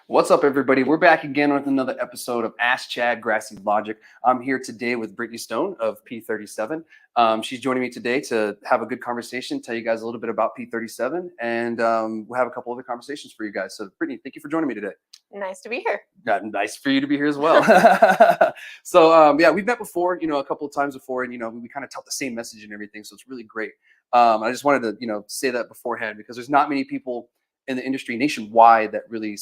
What's up, everybody? We're back again with another episode of Ask Chad, Grassy, Logicc. I'm here today with Brittney Stone of P37. She's joining me today to have a good conversation, tell you guys a little bit about P37, and we'll have a couple other conversations for you guys. So, Brittney, thank you for joining me today. Nice to be here. Nice for you to be here as well. So, yeah, we've met before, a couple of times before, and, we kind of tell the same message and everything. So it's really great. I just wanted to, say that beforehand because there's not many people in the industry nationwide that really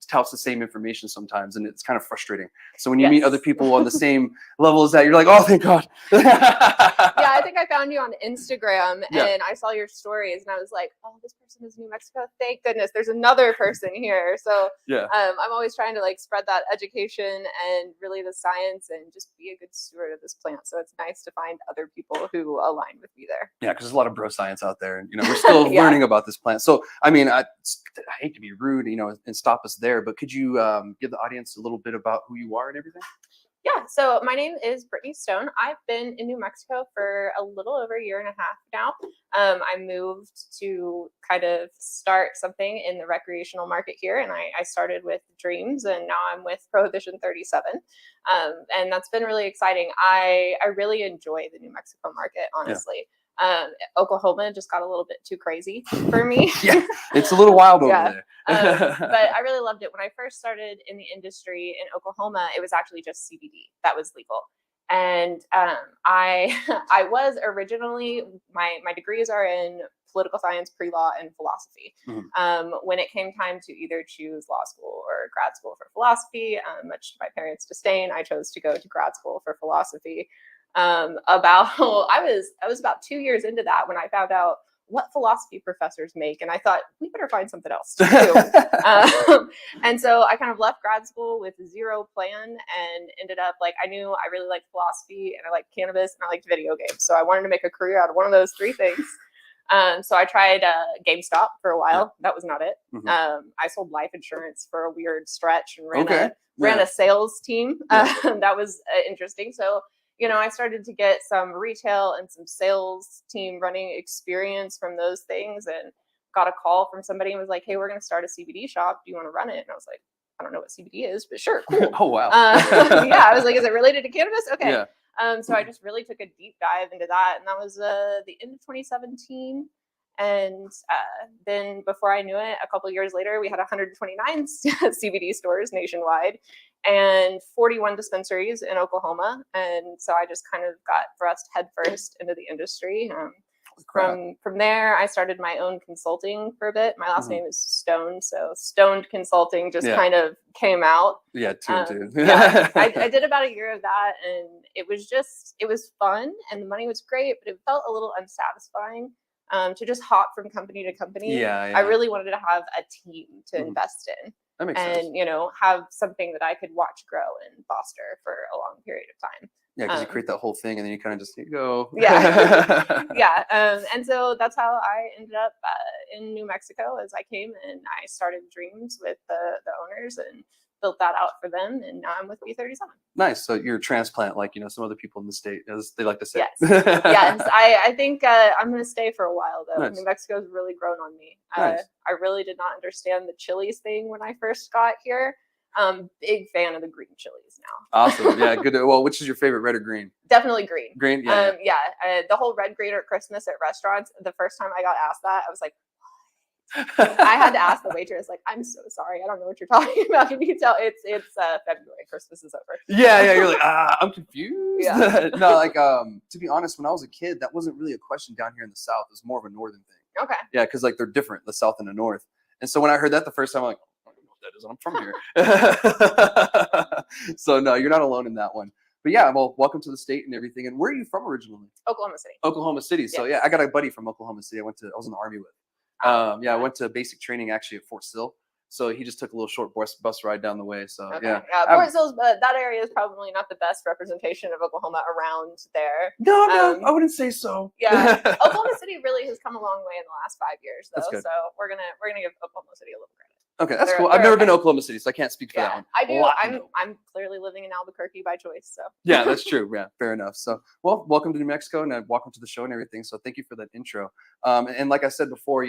touts the same information sometimes, and it's kind of frustrating. So when you meet other people on the same level as that, you're like, oh, thank God. Yeah, I think I found you on Instagram and I saw your stories and I was like, oh, this person is New Mexico. Thank goodness there's another person here. So I'm always trying to spread that education and really the science and just be a good steward of this plant. So it's nice to find other people who align with me there. Yeah, because there's a lot of bro science out there, and we're still learning about this plant. So I mean, I hate to be rude, and stop us there, but could you give the audience a little bit about who you are and everything? Yeah, so my name is Brittney Stone. I've been in New Mexico for a little over a year and a half now. I moved to kind of start something in the recreational market here, and I started with Dreams, and now I'm with Prohibition 37. And that's been really exciting. I really enjoy the New Mexico market, honestly. Oklahoma just got a little bit too crazy for me. Yeah, it's a little wild over there. But I really loved it. When I first started in the industry in Oklahoma, it was actually just CBD that was legal. And I was originally, my degrees are in political science, pre-law, and philosophy. When it came time to either choose law school or grad school for philosophy, much to my parents' disdain, I chose to go to grad school for philosophy. I was about 2 years into that when I found out what philosophy professors make, and I thought we better find something else to do. And so I kind of left grad school with zero plan and ended up I knew I really liked philosophy and I liked cannabis and I liked video games, so I wanted to make a career out of one of those three things. So I tried GameStop for a while. That was not it. I sold life insurance for a weird stretch and ran a sales team. That was interesting. So I started to get some retail and some sales team running experience from those things, and got a call from somebody and was like, hey, we're going to start a CBD shop. Do you want to run it? And I was like, I don't know what CBD is, but sure. Cool. Oh, wow. Yeah. I was like, is it related to cannabis? Okay. Yeah. So I just really took a deep dive into that. And that was the end of 2017. And then before I knew it, a couple of years later, we had 129 CBD stores nationwide and 41 dispensaries in Oklahoma. And so I just kind of got thrust headfirst into the industry. From there, I started my own consulting for a bit. My last name is Stone, so Stoned Consulting just kind of came out. Yeah, too. I did about a year of that, and it was fun, and the money was great, but it felt a little unsatisfying. To just hop from company to company. I really wanted to have a team to invest in. That makes sense. And, have something that I could watch grow and foster for a long period of time. Yeah, because you create that whole thing and then you kind of just go. Yeah. And so that's how I ended up in New Mexico as I came, and I started Dreams with the owners and built that out for them, and now I'm with P37. Nice. So you're a transplant, like some other people in the state, as they like to say. Yes. Yes. I think I'm going to stay for a while though. Nice. New Mexico's really grown on me. Nice. I really did not understand the chilies thing when I first got here. Big fan of the green chilies now. Awesome. Yeah. Good. Well, which is your favorite, red or green? Definitely green. Green. Yeah. The whole red green at Christmas at restaurants. The first time I got asked that, I was like, I had to ask the waitress, I'm so sorry, I don't know what you're talking about. Can you tell? It's February, Christmas is over. Yeah. You're like, I'm confused. Yeah. No, to be honest, when I was a kid, that wasn't really a question down here in the South. It was more of a northern thing. Okay. Yeah, because they're different, the South and the North. And so when I heard that the first time, I'm like, I don't know what that is. I'm from here. So no, you're not alone in that one. But yeah, well, welcome to the state and everything. And where are you from originally? Oklahoma City. Oklahoma City. So yeah, I got a buddy from Oklahoma City. I was in the Army with. I went to basic training actually at Fort Sill. So he just took a little short bus ride down the way. So yeah. Fort Sill's, that area is probably not the best representation of Oklahoma around there. No, I wouldn't say so. Yeah, Oklahoma City really has come a long way in the last 5 years, though. That's good. So we're gonna give Oklahoma City a little credit. Okay, that's They're- cool. I've they're never been to okay. Oklahoma City, so I can't speak for that Yeah, one. I do. Latino. I'm clearly living in Albuquerque by choice. So Yeah, that's true. Yeah, fair enough. So, well, welcome to New Mexico, and welcome to the show and everything. So, thank you for that intro. And like I said before,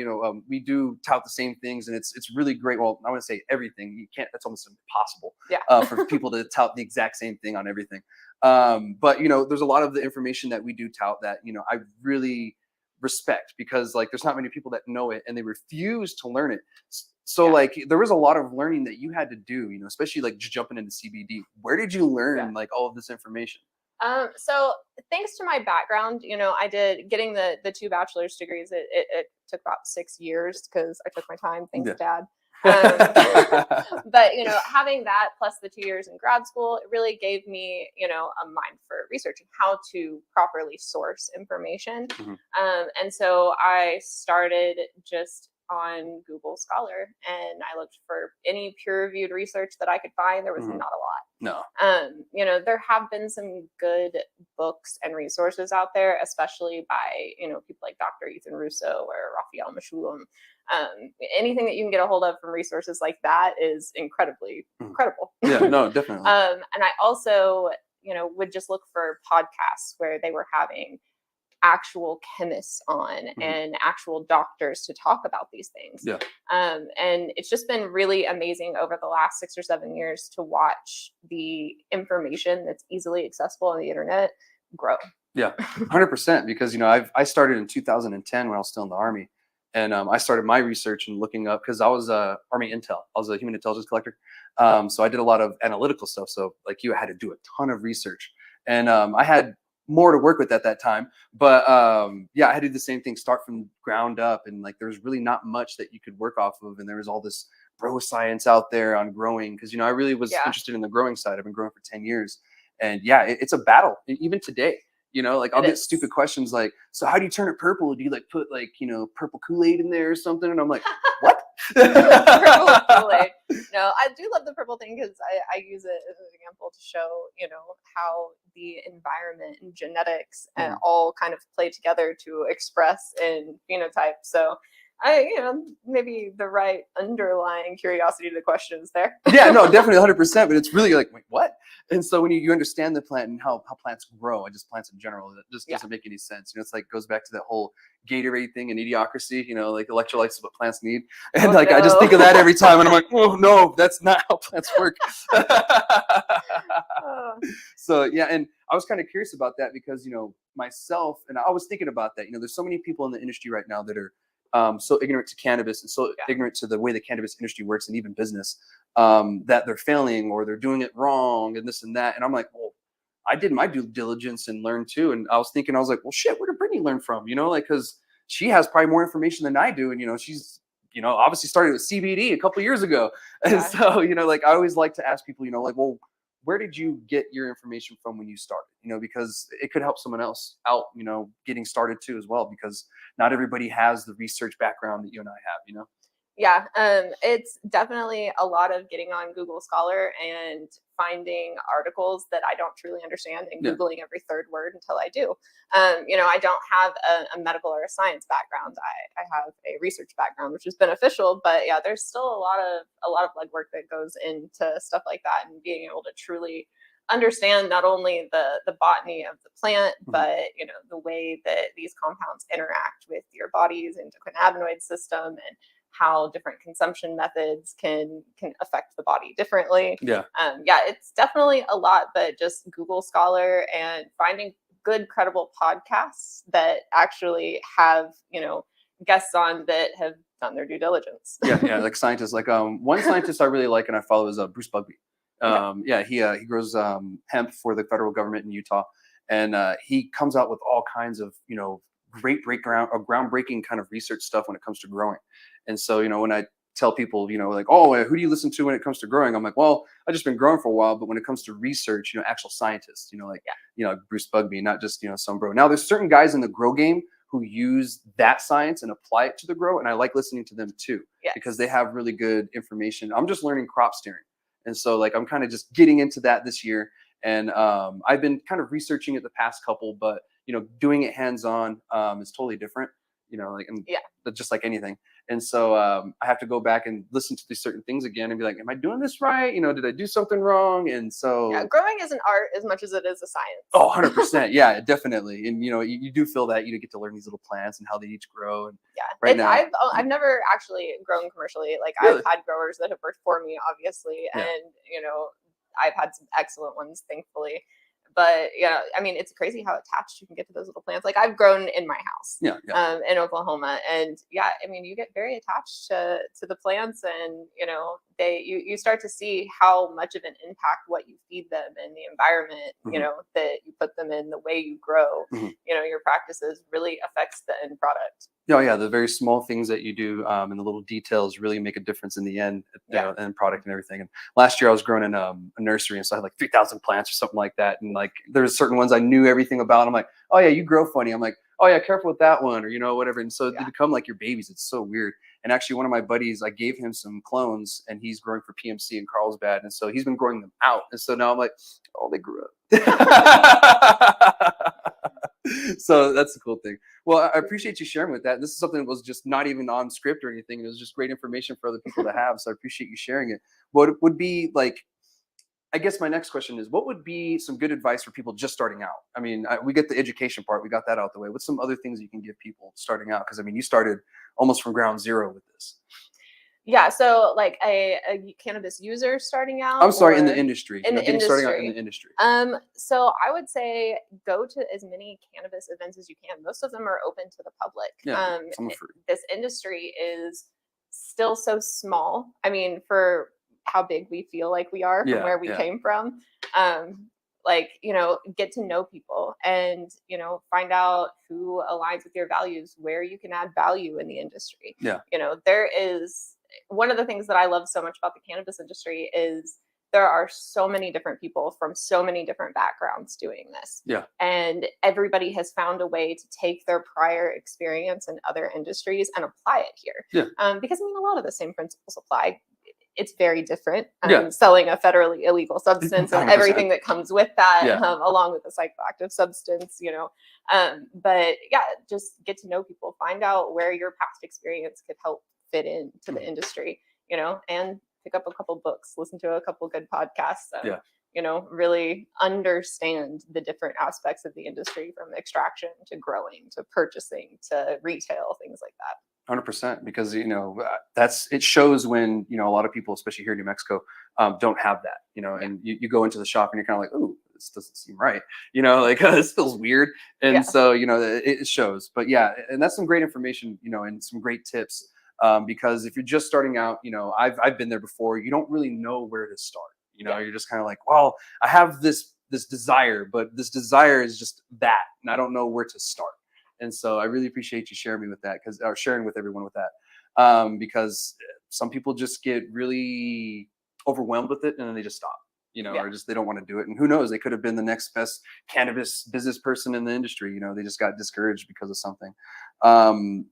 we do tout the same things, and it's really great. Well, I want to say everything. You can't. That's almost impossible. Yeah. For people to tout the exact same thing on everything. But there's a lot of the information that we do tout that I really respect, because like there's not many people that know it and they refuse to learn it. So Yeah. like there was a lot of learning that you had to do, especially like just jumping into CBD. Where did you learn like all of this information? So thanks to my background, I did getting the 2 bachelor's degrees. It took about 6 years because I took my time. Thanks, Dad. But having that plus the 2 years in grad school, it really gave me a mind for research and how to properly source information. And so I started just on Google Scholar, and I looked for any peer-reviewed research that I could find. There was not a lot. No. There have been some good books and resources out there, especially by people like Dr. Ethan Russo or Raphael Mechoulam. Anything that you can get a hold of from resources like that is incredibly incredible. Yeah, no, definitely. And I also would just look for podcasts where they were having actual chemists on and actual doctors to talk about these things. Yeah. And it's just been really amazing over the last 6 or 7 years to watch the information that's easily accessible on the internet grow. Yeah, 100%. Because I started in 2010 when I was still in the Army, and I started my research and looking up, because I was Army Intel. I was a human intelligence collector, so I did a lot of analytical stuff. So like you had to do a ton of research, and I had more to work with at that time. But yeah, I had to do the same thing, start from ground up, and like there's really not much that you could work off of, and there was all this bro science out there on growing, because I really was interested in the growing side. I've been growing for 10 years, and yeah, it's a battle even today. Like I'll get stupid questions like, so how do you turn it purple? Do you like put like purple Kool-Aid in there or something? And I'm like, what? Purple Kool-Aid. No, I do love the purple thing because I use it as an example to show how the environment and genetics and all kind of play together to express in phenotype. So maybe the right underlying curiosity to the questions there. Yeah, no, definitely 100%. But it's really like, wait, what? And so when you understand the plant and how plants grow, and just plants in general, it just doesn't make any sense. It's like goes back to that whole Gatorade thing and Idiocracy. Like electrolytes is what plants need, and I just think of that every time, and I'm like, oh no, that's not how plants work. So yeah, and I was kind of curious about that because myself, and I was thinking about that. There's so many people in the industry right now that are so ignorant to cannabis and so ignorant to the way the cannabis industry works and even business, that they're failing or they're doing it wrong and this and that. And I'm like, well, I did my due diligence and learned too. And I was like, well, shit, where did Brittney learn from? Like, because she has probably more information than I do. And, she's, obviously started with CBD a couple of years ago. And so, like, I always like to ask people, like, well, where did you get your information from when you started? Because it could help someone else out, getting started too as well, because not everybody has the research background that you and I have, Yeah, it's definitely a lot of getting on Google Scholar and finding articles that I don't truly understand and Googling every third word until I do. I don't have a medical or a science background. I have a research background, which is beneficial, but yeah, there's still a lot of legwork that goes into stuff like that, and being able to truly understand not only the botany of the plant, but the way that these compounds interact with your body's endocannabinoid system, and how different consumption methods can affect the body differently. Yeah, it's definitely a lot, but just Google Scholar and finding good, credible podcasts that actually have guests on that have done their due diligence. yeah, like scientists. Like one scientist I really like and I follow is Bruce Bugby. He grows hemp for the federal government in Utah, and he comes out with all kinds of great groundbreaking kind of research stuff when it comes to growing. And so when I tell people like, oh, who do you listen to when it comes to growing, I'm like, well, I've just been growing for a while, but when it comes to research, actual scientists, Bruce Bugby, not just some bro. Now there's certain guys in the grow game who use that science and apply it to the grow, and I like listening to them too, because they have really good information. I'm just learning crop steering. And so like I'm kind of just getting into that this year, and I've been kind of researching it the past couple, but doing it hands-on is totally different, but just like anything. And so I have to go back and listen to these certain things again and be like, am I doing this right? Did I do something wrong? And so growing is an art as much as it is a science. Oh, 100%. Yeah, definitely. And you do feel that you get to learn these little plants and how they each grow. And right now, I've never actually grown commercially. Like Really? I've had growers that have worked for me, obviously, and I've had some excellent ones, thankfully. But I mean, it's crazy how attached you can get to those little plants. Like I've grown in my house, in Oklahoma, and I mean, you get very attached to the plants, and you start to see how much of an impact what you feed them and the environment, that you put them in, the way you grow, your practices really affects the end product. Oh yeah, the very small things that you do and the little details really make a difference in the end, end product and everything. And last year I was growing in a nursery, and so I had like 3,000 plants or something like that. And like there's certain ones I knew everything about. I'm like, oh yeah, you grow funny. I'm like, oh yeah, careful with that one, or whatever. And so they become like your babies. It's so weird. And actually, one of my buddies, I gave him some clones, and he's growing for PMC in Carlsbad, and so he's been growing them out. And so now I'm like, oh, they grew up. So that's the cool thing. Well, I appreciate you sharing with that. This is something that was just not even on script or anything. It was just great information for other people to have. So I appreciate you sharing it. What would be like, I guess my next question is, what would be some good advice for people just starting out? I mean, we get the education part. We got that out the way. What's some other things you can give people starting out? Because I mean, you started almost from ground zero with this. Yeah, so like a cannabis user starting out. I'm sorry, in the industry. Starting out in the industry. So I would say go to as many cannabis events as you can. Most of them are open to the public. Yeah, this industry is still so small. I mean, for how big we feel like we are from where we came from. Get to know people and, find out who aligns with your values, where you can add value in the industry. Yeah. There is one of the things that I love so much about the cannabis industry is there are so many different people from so many different backgrounds doing this. Yeah. And everybody has found a way to take their prior experience in other industries and apply it here. Yeah. Because I mean, a lot of the same principles apply. It's very different. Selling a federally illegal substance and 100%. Everything that comes with that, along with a psychoactive substance, But just get to know people, find out where your past experience could help fit into the industry, and pick up a couple books, listen to a couple good podcasts, really understand the different aspects of the industry, from extraction to growing to purchasing to retail, things like that. 100%, because it shows when a lot of people, especially here in New Mexico, don't have that. And you go into the shop and you're kind of like, oh, this doesn't seem right. This feels weird. And so it shows. But and that's some great information, and some great tips. Because if you're just starting out, I've been there before. You don't really know where to start. You're just kind of like, well, I have this desire, but this desire is just that, and I don't know where to start. And so I really appreciate you sharing with everyone with that, because some people just get really overwhelmed with it and then they just stop, or just they don't want to do it. And who knows, they could have been the next best cannabis business person in the industry. They just got discouraged because of something.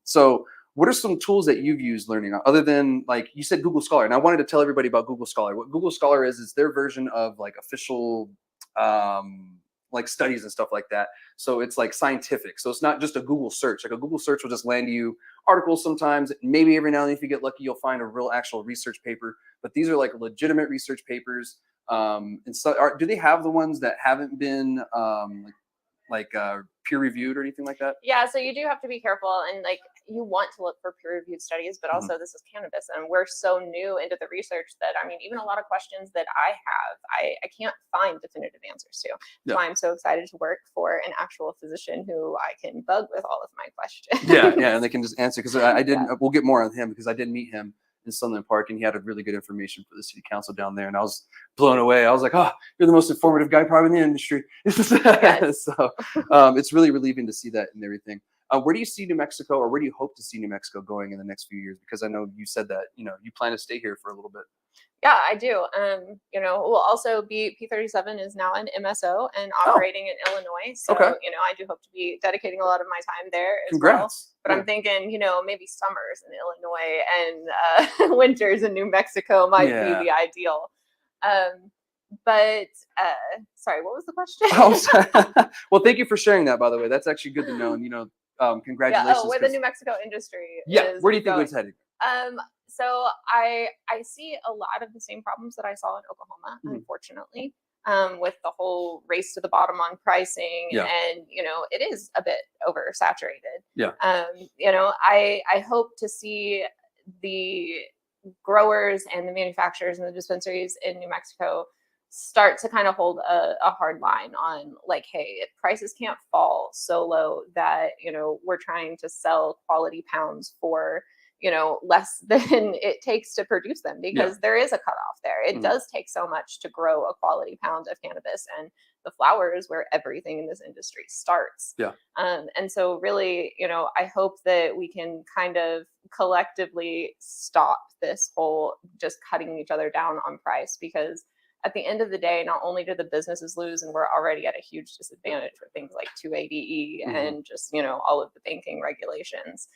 So what are some tools that you've used learning, other than, like you said, Google Scholar? And I wanted to tell everybody about Google Scholar. What Google Scholar is their version of like official like studies and stuff like that. So it's like scientific. So it's not just a Google search. Like a Google search will just land you articles sometimes. Maybe every now and then, if you get lucky, you'll find a real actual research paper. But these are like legitimate research papers. And so do they have the ones that haven't been peer reviewed or anything like that? Yeah, so you do have to be careful, and like you want to look for peer reviewed studies, but also this is cannabis, and we're so new into the research that, I mean, even a lot of questions that I have, I can't find definitive answers to. That's why I'm so excited to work for an actual physician who I can bug with all of my questions. Yeah, and they can just answer, because I didn't. We'll get more on him, because I did meet him in Sunland Park, and he had a really good information for the city council down there, and I was blown away. I was like, oh, you're the most informative guy probably in the industry. Yes. So it's really relieving to see that and everything. Where do you see New Mexico, or where do you hope to see New Mexico going in the next few years? Because I know you said that, you plan to stay here for a little bit. Yeah, I do. We'll also be, P37 is now an MSO and operating in Illinois. So, I do hope to be dedicating a lot of my time there as well. But I'm thinking, maybe summers in Illinois and winters in New Mexico might be the ideal. Sorry, what was the question? Well, thank you for sharing that, by the way. That's actually good to know. And, Congratulations. Oh, where the New Mexico industry Yeah. is Where do you think going. it's headed? So I see a lot of the same problems that I saw in Oklahoma, unfortunately, with the whole race to the bottom on pricing, and it is a bit oversaturated. Yeah. I hope to see the growers and the manufacturers and the dispensaries in New Mexico start to kind of hold a hard line on like, hey, prices can't fall so low that we're trying to sell quality pounds for less than it takes to produce them, because there is a cutoff there. It does take so much to grow a quality pound of cannabis, and the flower is where everything in this industry starts. And so really, I hope that we can kind of collectively stop this whole just cutting each other down on price, because at the end of the day, not only do the businesses lose, and we're already at a huge disadvantage for things like 280E and just, all of the banking regulations,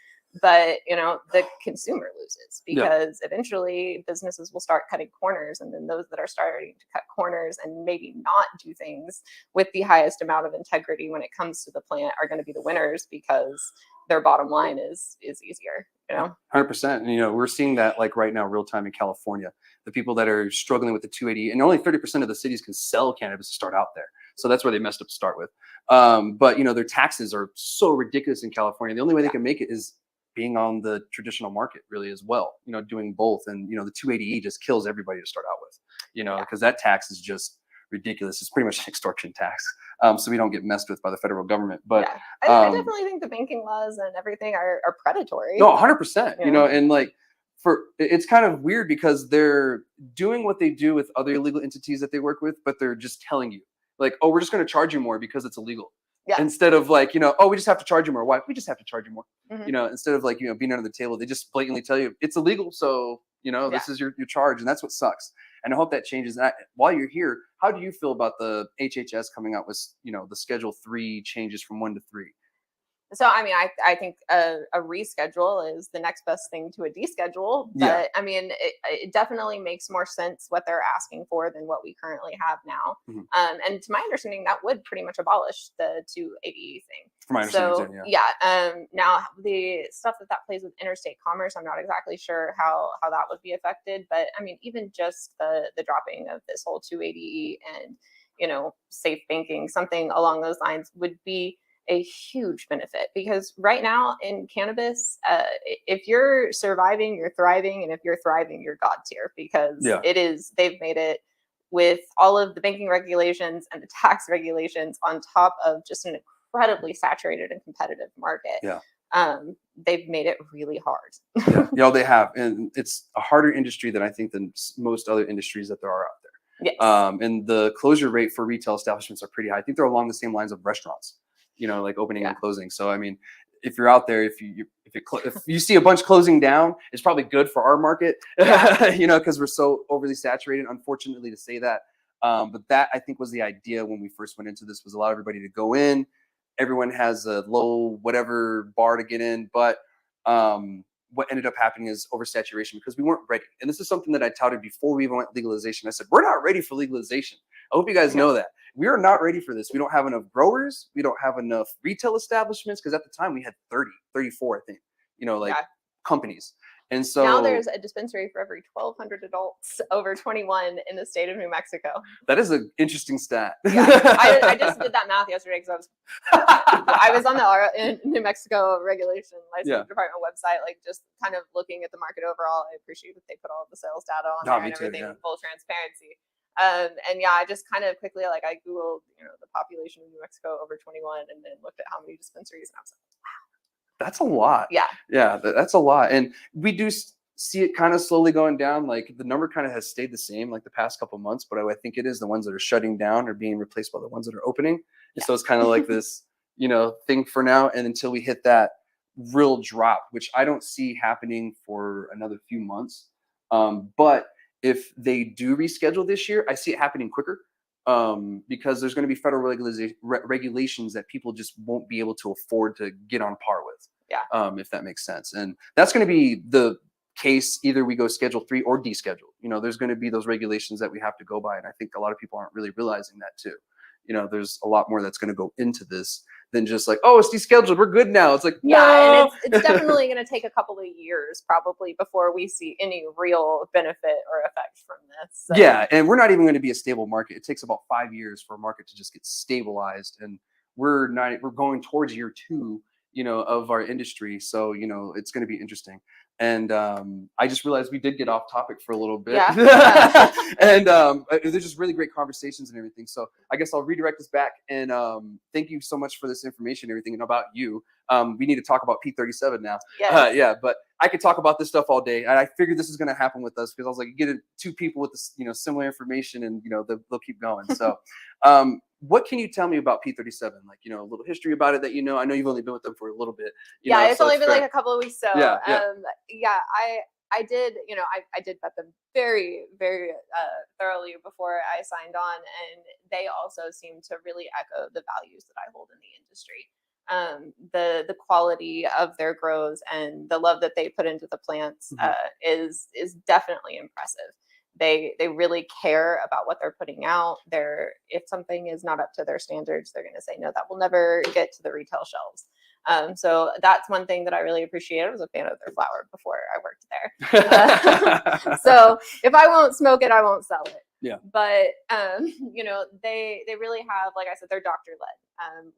but the consumer loses, because eventually businesses will start cutting corners, and then those that are starting to cut corners and maybe not do things with the highest amount of integrity when it comes to the plant are going to be the winners, because their bottom line is easier. 100%. And, we're seeing that like right now, real time in California, the people that are struggling with the 280, and only 30% of the cities can sell cannabis to start out there. So that's where they messed up to start with. But their taxes are so ridiculous in California. The only way they can make it is being on the traditional market really as well, doing both. And, the 280E just kills everybody to start out with, because that tax is just ridiculous. It's pretty much an extortion tax. So we don't get messed with by the federal government. But I definitely think the banking laws and everything are predatory. No, 100%, and like it's kind of weird because they're doing what they do with other illegal entities that they work with, but they're just telling you like, oh, we're just going to charge you more because it's illegal. Instead of like, oh, we just have to charge you more. Why? We just have to charge you more. Instead of like, being under the table, they just blatantly tell you it's illegal. So, this is your charge. And that's what sucks. And I hope that changes. And while you're here, how do you feel about the HHS coming out with, the Schedule 3 changes from 1 to 3? So, I mean, I think a reschedule is the next best thing to a deschedule. But I mean, it definitely makes more sense what they're asking for than what we currently have now. And to my understanding, that would pretty much abolish the 280E thing. From my understanding, now the stuff that plays with interstate commerce, I'm not exactly sure how that would be affected. But I mean, even just the dropping of this whole 280E and, safe banking, something along those lines would be a huge benefit, because right now in cannabis, if you're surviving, you're thriving, and if you're thriving, you're God tier, because they've made it with all of the banking regulations and the tax regulations on top of just an incredibly saturated and competitive market. They've made it really hard. They have, and it's a harder industry than I think than most other industries that there are out there. And the closure rate for retail establishments are pretty high. I think they're along the same lines of restaurants. Like opening and closing. So, I mean, if you're out there, if you see a bunch closing down, it's probably good for our market, because we're so overly saturated, unfortunately to say that. But that, I think, was the idea when we first went into this, was allow everybody to go in. Everyone has a low whatever bar to get in. But what ended up happening is oversaturation, because we weren't ready. And this is something that I touted before we even went legalization. I said, we're not ready for legalization. I hope you guys know that. We are not ready for this. We don't have enough growers. We don't have enough retail establishments, because at the time we had 30, 34, I think, companies. And so now there's a dispensary for every 1,200 adults over 21 in the state of New Mexico. That is an interesting stat. I just did that math yesterday, because I was on the New Mexico regulation license department website, like just kind of looking at the market overall. I appreciate that they put all of the sales data on there and everything in full transparency. And I just kind of quickly, I Googled, the population of New Mexico over 21, and then looked at how many dispensaries, and I was like, wow. That's a lot. Yeah, that's a lot. And we do see it kind of slowly going down. Like the number kind of has stayed the same like the past couple months, but I think it is the ones that are shutting down are being replaced by the ones that are opening. And so it's kind of like this, thing for now. And until we hit that real drop, which I don't see happening for another few months. But if they do reschedule this year, I see it happening quicker. Because there's going to be federal regulations that people just won't be able to afford to get on par with. If that makes sense. And that's going to be the case. Either we go Schedule 3 or deschedule. There's going to be those regulations that we have to go by. And I think a lot of people aren't really realizing that too. There's a lot more that's going to go into this than just like, oh, it's descheduled, we're good now. It's like, yeah, no. and it's definitely going to take a couple of years probably before we see any real benefit or effect from this. So. Yeah, and we're not even going to be a stable market. It takes about 5 years for a market to just get stabilized, and we're going towards year 2, of our industry. So, it's going to be interesting. And I just realized we did get off topic for a little bit. Yeah. And there's just really great conversations and everything. So I guess I'll redirect this back. And thank you so much for this information and everything and about you. We need to talk about P37 now. Yes. Yeah, but I could talk about this stuff all day. And I figured this is going to happen with us because I was like, you get 2 people with this, similar information, and they'll keep going. So what can you tell me about P37? Like, a little history about it that I know you've only been with them for a little bit. It's so only been fair. like a couple of weeks. So I did, I did vet them very, very thoroughly before I signed on, and they also seem to really echo the values that I hold in the industry. The quality of their grows and the love that they put into the plants is definitely impressive. They really care about what they're putting out. If something is not up to their standards, they're going to say, no, that will never get to the retail shelves. So that's one thing that I really appreciate. I was a fan of their flour before I worked there. So if I won't smoke it, I won't sell it. Yeah. But they really have, like I said, they're doctor led.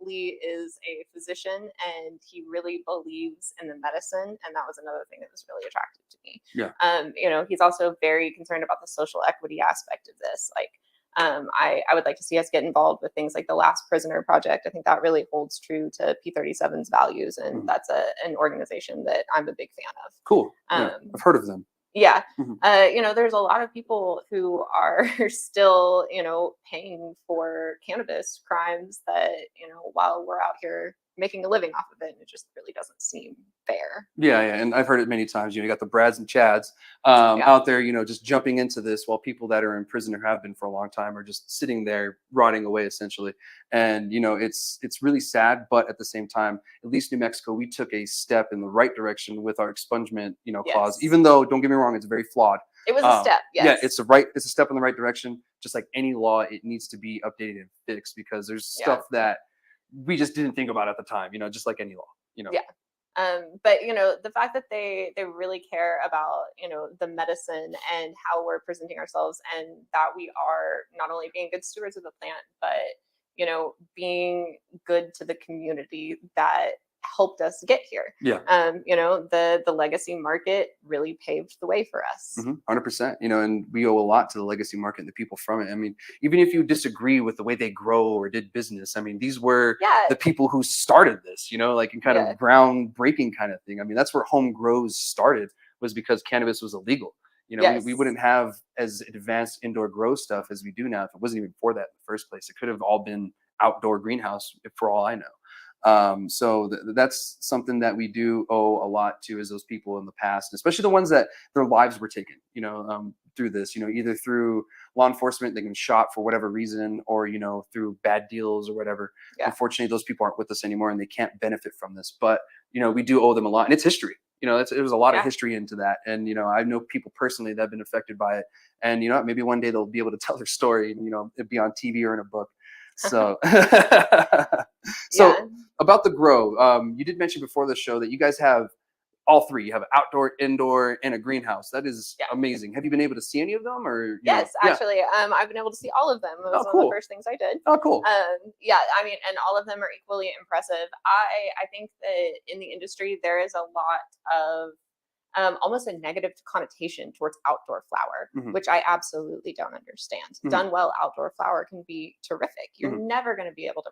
Lee is a physician, and he really believes in the medicine, and that was another thing that was really attractive to me. Yeah. He's also very concerned about the social equity aspect of this. Like, I would like to see us get involved with things like the Last Prisoner Project. I think that really holds true to P37's values, and that's an organization that I'm a big fan of. Cool. Yeah, I've heard of them. Yeah. There's a lot of people who are still, paying for cannabis crimes that, while we're out here making a living off of it, and it just really doesn't seem fair. Yeah, and I've heard it many times. You got the Brads and Chads out there, just jumping into this, while people that are in prison or have been for a long time are just sitting there rotting away, essentially. And it's really sad, but at the same time, at least New Mexico, we took a step in the right direction with our expungement, clause. Even though, don't get me wrong, it's very flawed. It was a step. Yes. Yeah, it's a step in the right direction. Just like any law, it needs to be updated and fixed, because there's stuff that we just didn't think about at the time, just like any law, Yeah. But the fact that they really care about the medicine and how we're presenting ourselves, and that we are not only being good stewards of the plant, but being good to the community that helped us get here. Yeah. The legacy market really paved the way for us. 100%. And we owe a lot to the legacy market and the people from it. I mean, even if you disagree with the way they grow or did business, I mean, these were the people who started this, like in kind of groundbreaking kind of thing. I mean, that's where home grows started, was because cannabis was illegal. We wouldn't have as advanced indoor grow stuff as we do now if it wasn't even for that in the first place. It could have all been outdoor greenhouse, for all I know. So that's something that we do owe a lot to, is those people in the past, especially the ones that their lives were taken, through this, either through law enforcement, they've been shot for whatever reason, or, through bad deals or whatever. Unfortunately, those people aren't with us anymore, and they can't benefit from this, but, we do owe them a lot, and it's history. There's a lot of history into that. And, I know people personally that have been affected by it, and, maybe one day they'll be able to tell their story, and, it'd be on TV or in a book. So, about the grow, you did mention before the show that you guys have all 3. You have an outdoor, indoor, and a greenhouse. That is amazing. Have you been able to see any of them, or? Yes, actually, I've been able to see all of them. It was one of the first things I did. Oh, cool. I mean, and all of them are equally impressive. I think that in the industry, there is a lot of almost a negative connotation towards outdoor flower, which I absolutely don't understand. Done well, outdoor flower can be terrific. You're never going to be able to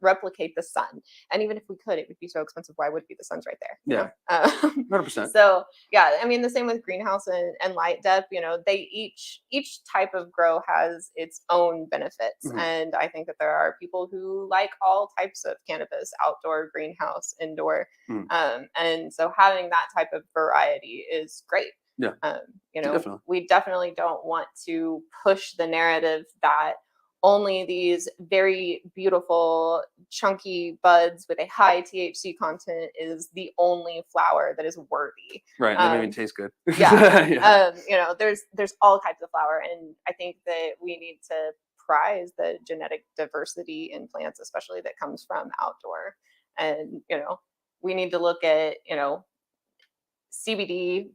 replicate the sun. And even if we could, it would be so expensive. Why would it be? The sun's right there. 100%. So I mean, the same with greenhouse and light dep, they each type of grow has its own benefits. And I think that there are people who like all types of cannabis, outdoor, greenhouse, indoor. And so having that type of variety is great. Definitely. We definitely don't want to push the narrative that only these very beautiful chunky buds with a high THC content is the only flower that is worthy. Right. They don't even taste good. There's all types of flower, and I think that we need to prize the genetic diversity in plants, especially that comes from outdoor. And, we need to look at, CBD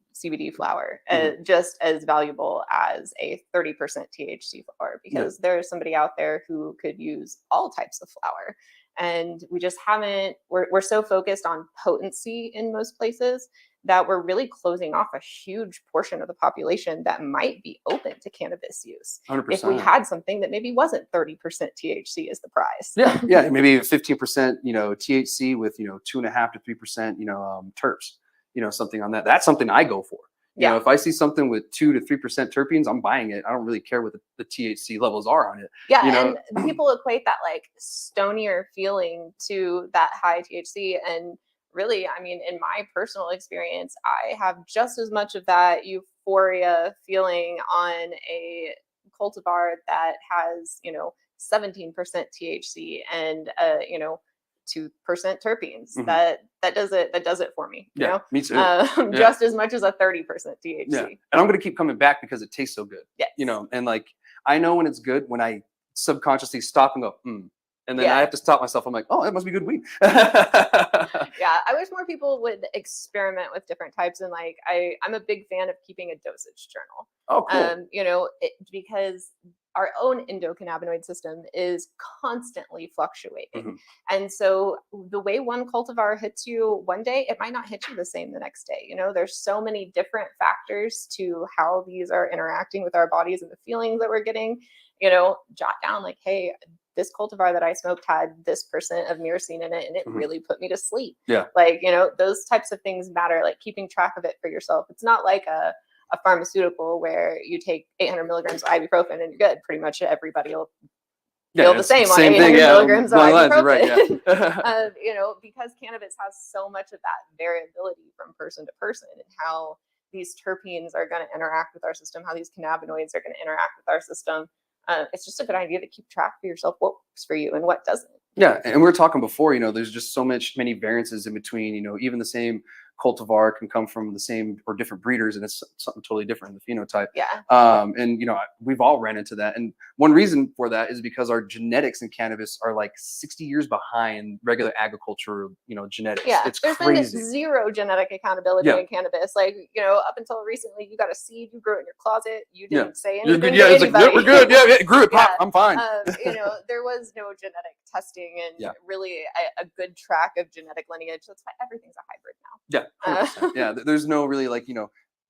flower just as valuable as a 30% THC flower, because there's somebody out there who could use all types of flower. And we just haven't, we're so focused on potency in most places that we're really closing off a huge portion of the population that might be open to cannabis use. 100%. If we had something that maybe wasn't 30% THC as the price. Yeah, maybe 15%, THC with 2.5 to 3%, terps, something on that. That's something I go for. If I see something with 2 to 3% terpenes, I'm buying it. I don't really care what the THC levels are on it. Yeah, and people equate that like stonier feeling to that high THC. And really, I mean, in my personal experience, I have just as much of that euphoria feeling on a cultivar that has, 17% THC and 2% terpenes. That does it for me. Me too. Just as much as a 30% THC. Yeah. And I'm gonna keep coming back because it tastes so good. Yes. And like I know when it's good when I subconsciously stop and go, and then I have to stop myself. I'm like, oh, that must be good weed. Yeah, I wish more people would experiment with different types. And like, I'm a big fan of keeping a dosage journal. Oh, cool. Because our own endocannabinoid system is constantly fluctuating. And so the way one cultivar hits you one day, it might not hit you the same the next day. There's so many different factors to how these are interacting with our bodies and the feelings that we're getting. Jot down like, hey, this cultivar that I smoked had this % of myrcene in it, and it really put me to sleep. Yeah. Like, those types of things matter, like keeping track of it for yourself. It's not like a pharmaceutical where you take 800 milligrams of ibuprofen and you're good. Pretty much everybody will feel the same on 800 milligrams of ibuprofen. Right, because cannabis has so much of that variability from person to person, and how these terpenes are going to interact with our system, how these cannabinoids are going to interact with our system. It's just a good idea to keep track for yourself what works for you and what doesn't. Yeah, and we were talking before, there's just many variances in between, even the same cultivar can come from the same or different breeders, and it's something totally different in the phenotype. Yeah. And we've all ran into that, and one reason for that is because our genetics in cannabis are like 60 years behind regular agriculture, genetics. Yeah, it's there's crazy. been zero genetic accountability in cannabis. Like, up until recently, you got a seed, you grew it in your closet, you didn't say anything to it's anybody. like, we're good. Yeah, it grew it, pop. I'm fine. There was no genetic testing and really a good track of genetic lineage. That's why everything's a hybrid now. Yeah. 100%. Yeah, there's no really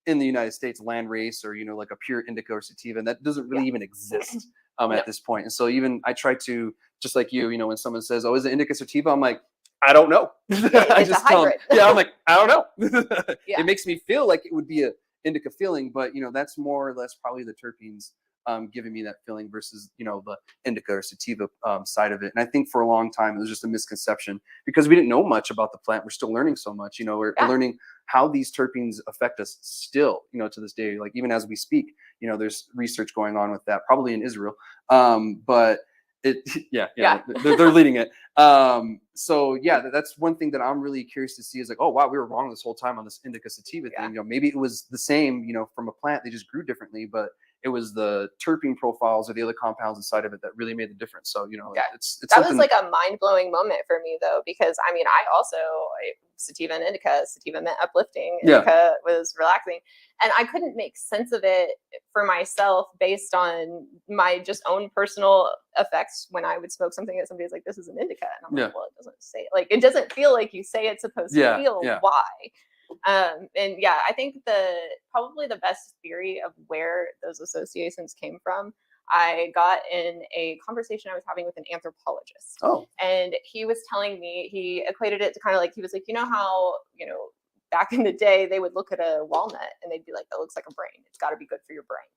in the United States land race or like a pure indica or sativa, and that doesn't really even exist at this point. And so even I try to, just like you, when someone says, oh, is it indica sativa, I'm like, I don't know. I just tell them, I'm like, I don't know. It makes me feel like it would be a indica feeling, but that's more or less probably the terpenes giving me that feeling versus the indica or sativa side of it. And I think for a long time it was just a misconception because we didn't know much about the plant. We're still learning so much. We're learning how these terpenes affect us still, to this day. Like even as we speak, there's research going on with that, probably in Israel. But they're leading it. So that's one thing that I'm really curious to see is like, oh wow, we were wrong this whole time on this indica sativa thing. Maybe it was the same, from a plant, they just grew differently, but it was the terpene profiles or the other compounds inside of it that really made the difference. So, it's that was like a mind-blowing moment for me though, because I mean, I also sativa and indica. Sativa meant uplifting, indica was relaxing, and I couldn't make sense of it for myself based on my just own personal effects when I would smoke something that somebody's like, this is an indica, and I'm like, well, it doesn't say, like, it doesn't feel like you say it's supposed to feel. Why? I think probably the best theory of where those associations came from, I got in a conversation I was having with an anthropologist. And he was telling me, he equated it to kind of like, he was like, how, back in the day, they would look at a walnut and they'd be like, that looks like a brain. It's got to be good for your brain.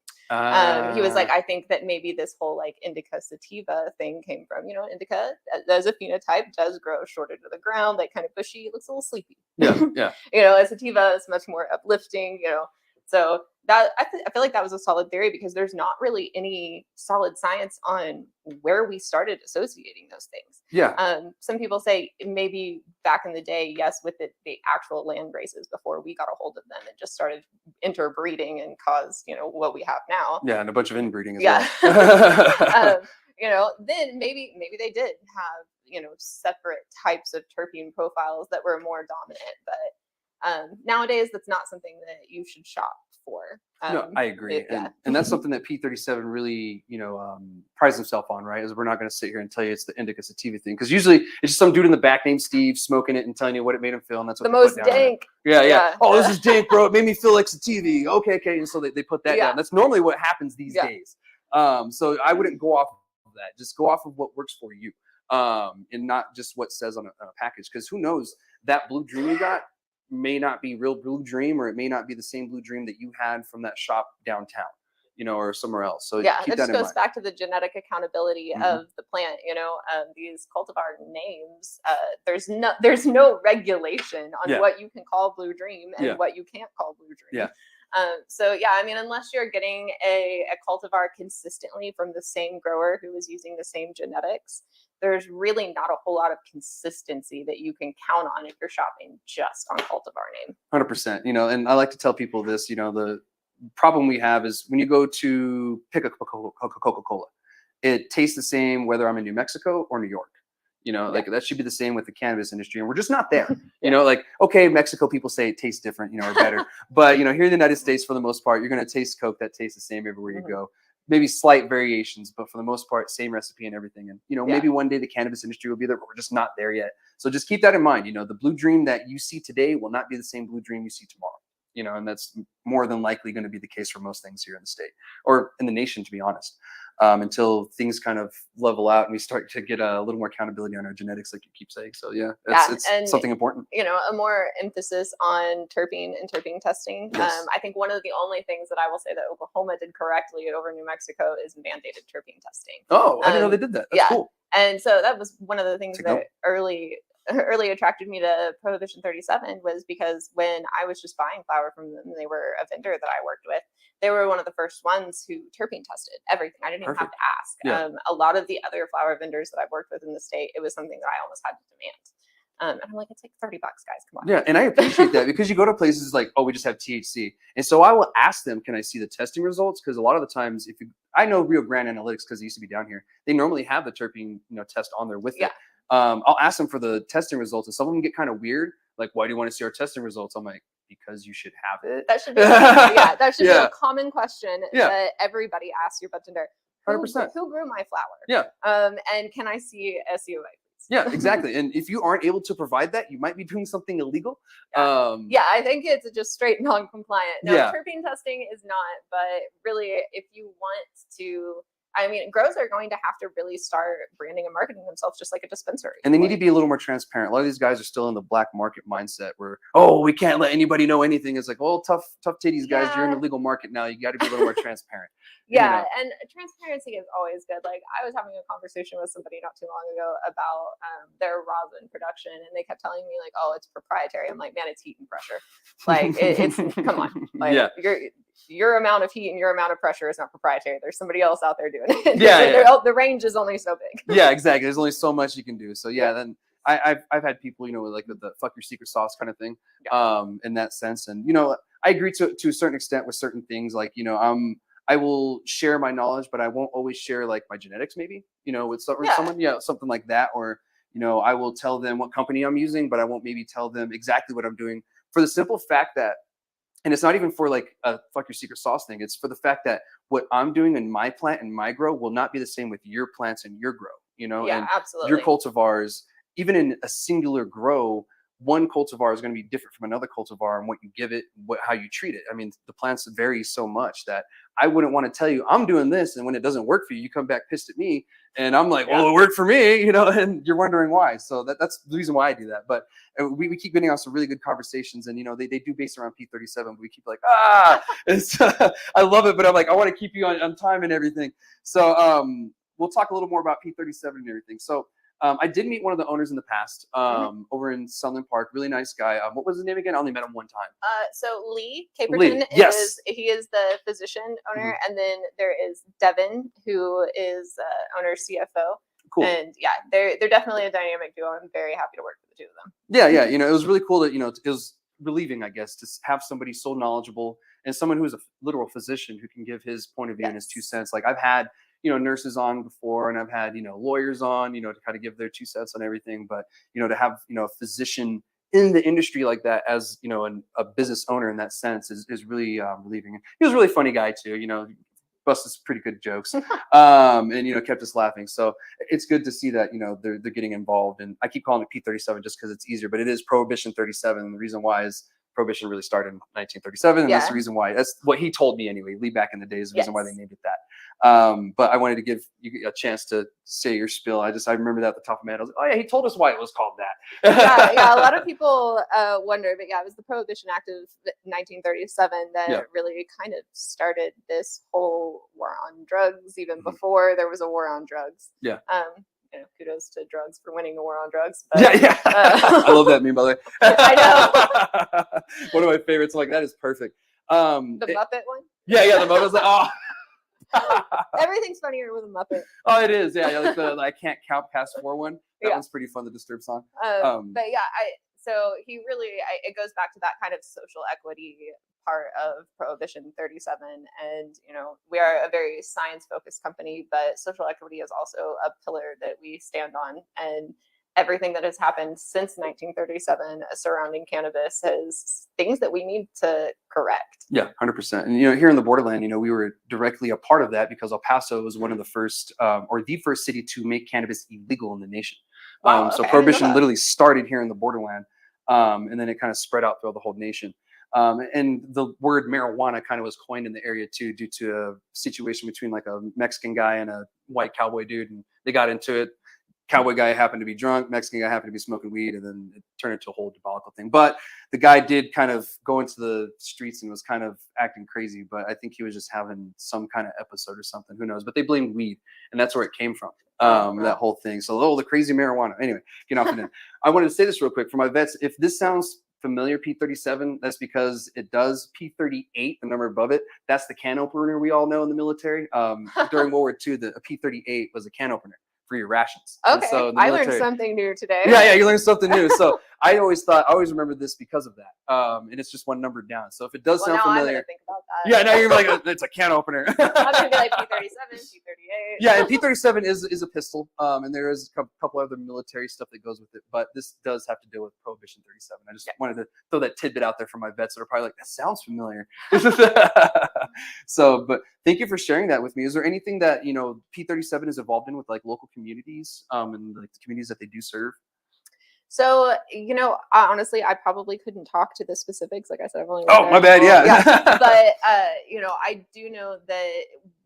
He was like, I think that maybe this whole like indica sativa thing came from, indica as a phenotype does grow shorter to the ground, like kind of bushy, looks a little sleepy. Yeah. A sativa is much more uplifting, So that I feel like that was a solid theory because there's not really any solid science on where we started associating those things. Yeah. Some people say maybe back in the day, yes, with the actual land races before we got a hold of them and just started interbreeding and caused, what we have now. Yeah, and a bunch of inbreeding as Yeah. well. Then maybe they did have, separate types of terpene profiles that were more dominant, but nowadays that's not something that you should shop for. No, I agree. Yeah. And that's something that P37 really, prides himself on, right? Is we're not going to sit here and tell you it's the indica sativa thing. Because usually it's just some dude in the back named Steve smoking it and telling you what it made him feel. And that's what the they most put down dank. Yeah. Oh, this is dank, bro. It made me feel like sativa. Okay. And so they put that Yeah. down. That's normally what happens these days. So I wouldn't go off of that. Just go off of what works for you. And not just what says on a package. Because who knows, that blue dream you got may not be real blue dream, or it may not be the same blue dream that you had from that shop downtown, or somewhere else. So yeah, keep it that just in goes mind. back to the genetic accountability Mhm. of the plant. These cultivar names, there's no regulation on Yeah. what you can call blue dream and Yeah. what you can't call blue dream. Yeah. So yeah, I mean, unless you're getting a cultivar consistently from the same grower who is using the same genetics, there's really not a whole lot of consistency that you can count on if you're shopping just on cultivar name. 100%. And I like to tell people this. The problem we have is when you go to pick a Coca-Cola, it tastes the same whether I'm in New Mexico or New York. Like that should be the same with the cannabis industry, and we're just not there. Like, okay, Mexico people say it tastes different, or better, but here in the United States, for the most part, you're going to taste Coke that tastes the same everywhere you go. Maybe slight variations, but for the most part, same recipe and everything. And maybe one day the cannabis industry will be there, but we're just not there yet. So just keep that in mind. The blue dream that you see today will not be the same blue dream you see tomorrow. And that's more than likely going to be the case for most things here in the state or in the nation, to be honest. Until things kind of level out and we start to get a little more accountability on our genetics, like you keep saying. So yeah, it's something important. A more emphasis on terpene and terpene testing. Yes. I think one of the only things that I will say that Oklahoma did correctly over New Mexico is mandated terpene testing. Oh, I didn't know they did that. That's cool. And so that was one of the things that early attracted me to Prohibition 37 was because when I was just buying flower from them, they were a vendor that I worked with. They were one of the first ones who terpene tested everything. I didn't even have to ask. Yeah. A lot of the other flower vendors that I've worked with in the state, it was something that I almost had to demand. And I'm like, it's like $30, guys. Come on. Yeah, and I appreciate that because you go to places like, oh, we just have THC, and so I will ask them, can I see the testing results? Because a lot of the times, I know Rio Grande Analytics because they used to be down here. They normally have the terpene, test on there with it. I'll ask them for the testing results, and some of them get kind of weird. Like, why do you want to see our testing results? I'm like, because you should have it. That should be that should be a common question that everybody asks your bartender. 100%. Who grew my flower? Yeah. And can I see a COA? Yeah, exactly. And if you aren't able to provide that, you might be doing something illegal. I think it's just straight non-compliant. No, terpene testing is not, but really, if you want to, grows are going to have to really start branding and marketing themselves just like a dispensary. And they need to be a little more transparent. A lot of these guys are still in the black market mindset where, oh, we can't let anybody know anything. It's like, well, tough titties, guys. You're in the legal market now. You got to be a little more transparent. And transparency is always good. Like I was having a conversation with somebody not too long ago about their rosin production, and they kept telling me like, "Oh, it's proprietary." I'm like, "Man, it's heat and pressure. Like it's come on, like your amount of heat and your amount of pressure is not proprietary. There's somebody else out there doing it. The range is only so big." Yeah, exactly. There's only so much you can do. So then I've had people, with like the fuck your secret sauce kind of thing, in that sense, and I agree to a certain extent with certain things, like I will share my knowledge, but I won't always share like my genetics, maybe, with someone, something like that. Or, I will tell them what company I'm using, but I won't maybe tell them exactly what I'm doing for the simple fact that, and it's not even for like a fuck your secret sauce thing. It's for the fact that what I'm doing in my plant and my grow will not be the same with your plants and your grow, and absolutely. Your cultivars, even in a singular grow, one cultivar is going to be different from another cultivar and what you give it, how you treat it. The plants vary so much that I wouldn't want to tell you I'm doing this, and when it doesn't work for you, you come back pissed at me, and I'm like, well, it worked for me, and you're wondering why. So that's the reason why I do that. But we keep getting on some really good conversations, and they do base around P37, but we keep like, it's, I love it, but I'm like, I want to keep you on time and everything. So we'll talk a little more about P37 and everything. So I did meet one of the owners in the past over in Sunland Park. Really nice guy. What was his name again? I only met him one time. So Lee Caperton he is the physician owner, and then there is Devin, who is owner CFO. Cool. And yeah, they're definitely a dynamic duo. I'm very happy to work with the two of them. Yeah. You know, it was really cool that, you know, it was relieving, I guess, to have somebody so knowledgeable and someone who's a literal physician who can give his point of view and his 2 cents. Like I've had, you know, nurses on before, and I've had, you know, lawyers on, you know, to kind of give their 2 cents on everything. But, you know, to have, you know, a physician in the industry like that as, you know, a business owner in that sense is really relieving. He was a really funny guy too, you know, busted some pretty good jokes, and, you know, kept us laughing. So it's good to see that, you know, they're getting involved. And I keep calling it P37 just because it's easier, but it is Prohibition 37. And the reason why is Prohibition really started in 1937, and that's the reason why. That's what he told me anyway. Lee back in the day is the reason why they named it that. But I wanted to give you a chance to say your spiel. I remember that at the top of my head. I was like, oh yeah, he told us why it was called that. Yeah. A lot of people wonder, but yeah, it was the Prohibition Act of 1937 that really kind of started this whole war on drugs. Even before there was a war on drugs. Yeah. You know, kudos to drugs for winning the war on drugs. But, I love that meme, by the way. I know. One of my favorites. I'm like, that is perfect. The Muppet one? Yeah, the Muppet was like, oh. Everything's funnier with a Muppet. Oh, it is. Yeah, like the I can't count past 4 one. That one's pretty fun, the Disturbed song. But yeah, so he really, it goes back to that kind of social equity part of Prohibition 37. And, you know, we are a very science focused company, but social equity is also a pillar that we stand on. And everything that has happened since 1937 surrounding cannabis is things that we need to correct. Yeah, 100%. And, you know, here in the borderland, you know, we were directly a part of that because El Paso was one of the first or the first city to make cannabis illegal in the nation. Wow, so Prohibition literally started here in the borderland, and then it kind of spread out throughout the whole nation. And the word marijuana kind of was coined in the area too, due to a situation between like a Mexican guy and a white cowboy dude, and they got into it. Cowboy guy happened to be drunk, Mexican guy happened to be smoking weed, and then it turned into a whole diabolical thing. But the guy did kind of go into the streets and was kind of acting crazy, but I think he was just having some kind of episode or something, who knows. But they blamed weed, and that's where it came from, that whole thing. So, the crazy marijuana. Anyway, get off it. I wanted to say this real quick for my vets. If this sounds familiar, P37, that's because it does. P38, the number above it, that's the can opener we all know in the military. During World War II, the P38 was a can opener for your rations. Okay, so I learned something new today. Yeah, you learned something new. So I always remembered this because of that. And it's just one number down. So if it does sound familiar, I'm gonna think about that. Yeah, now you're like, it's a can opener. I'm gonna be like P37, P38. Yeah, and P37 is a pistol, and there is a couple other military stuff that goes with it. But this does have to deal with Prohibition 37. I just wanted to throw that tidbit out there for my vets that are probably like, that sounds familiar. So, but thank you for sharing that with me. Is there anything that, you know, P37 is involved in with like local communities, and like the communities that they do serve? So, you know, honestly, I probably couldn't talk to the specifics. Like I said, I've only my bad. Yeah. But, you know, I do know that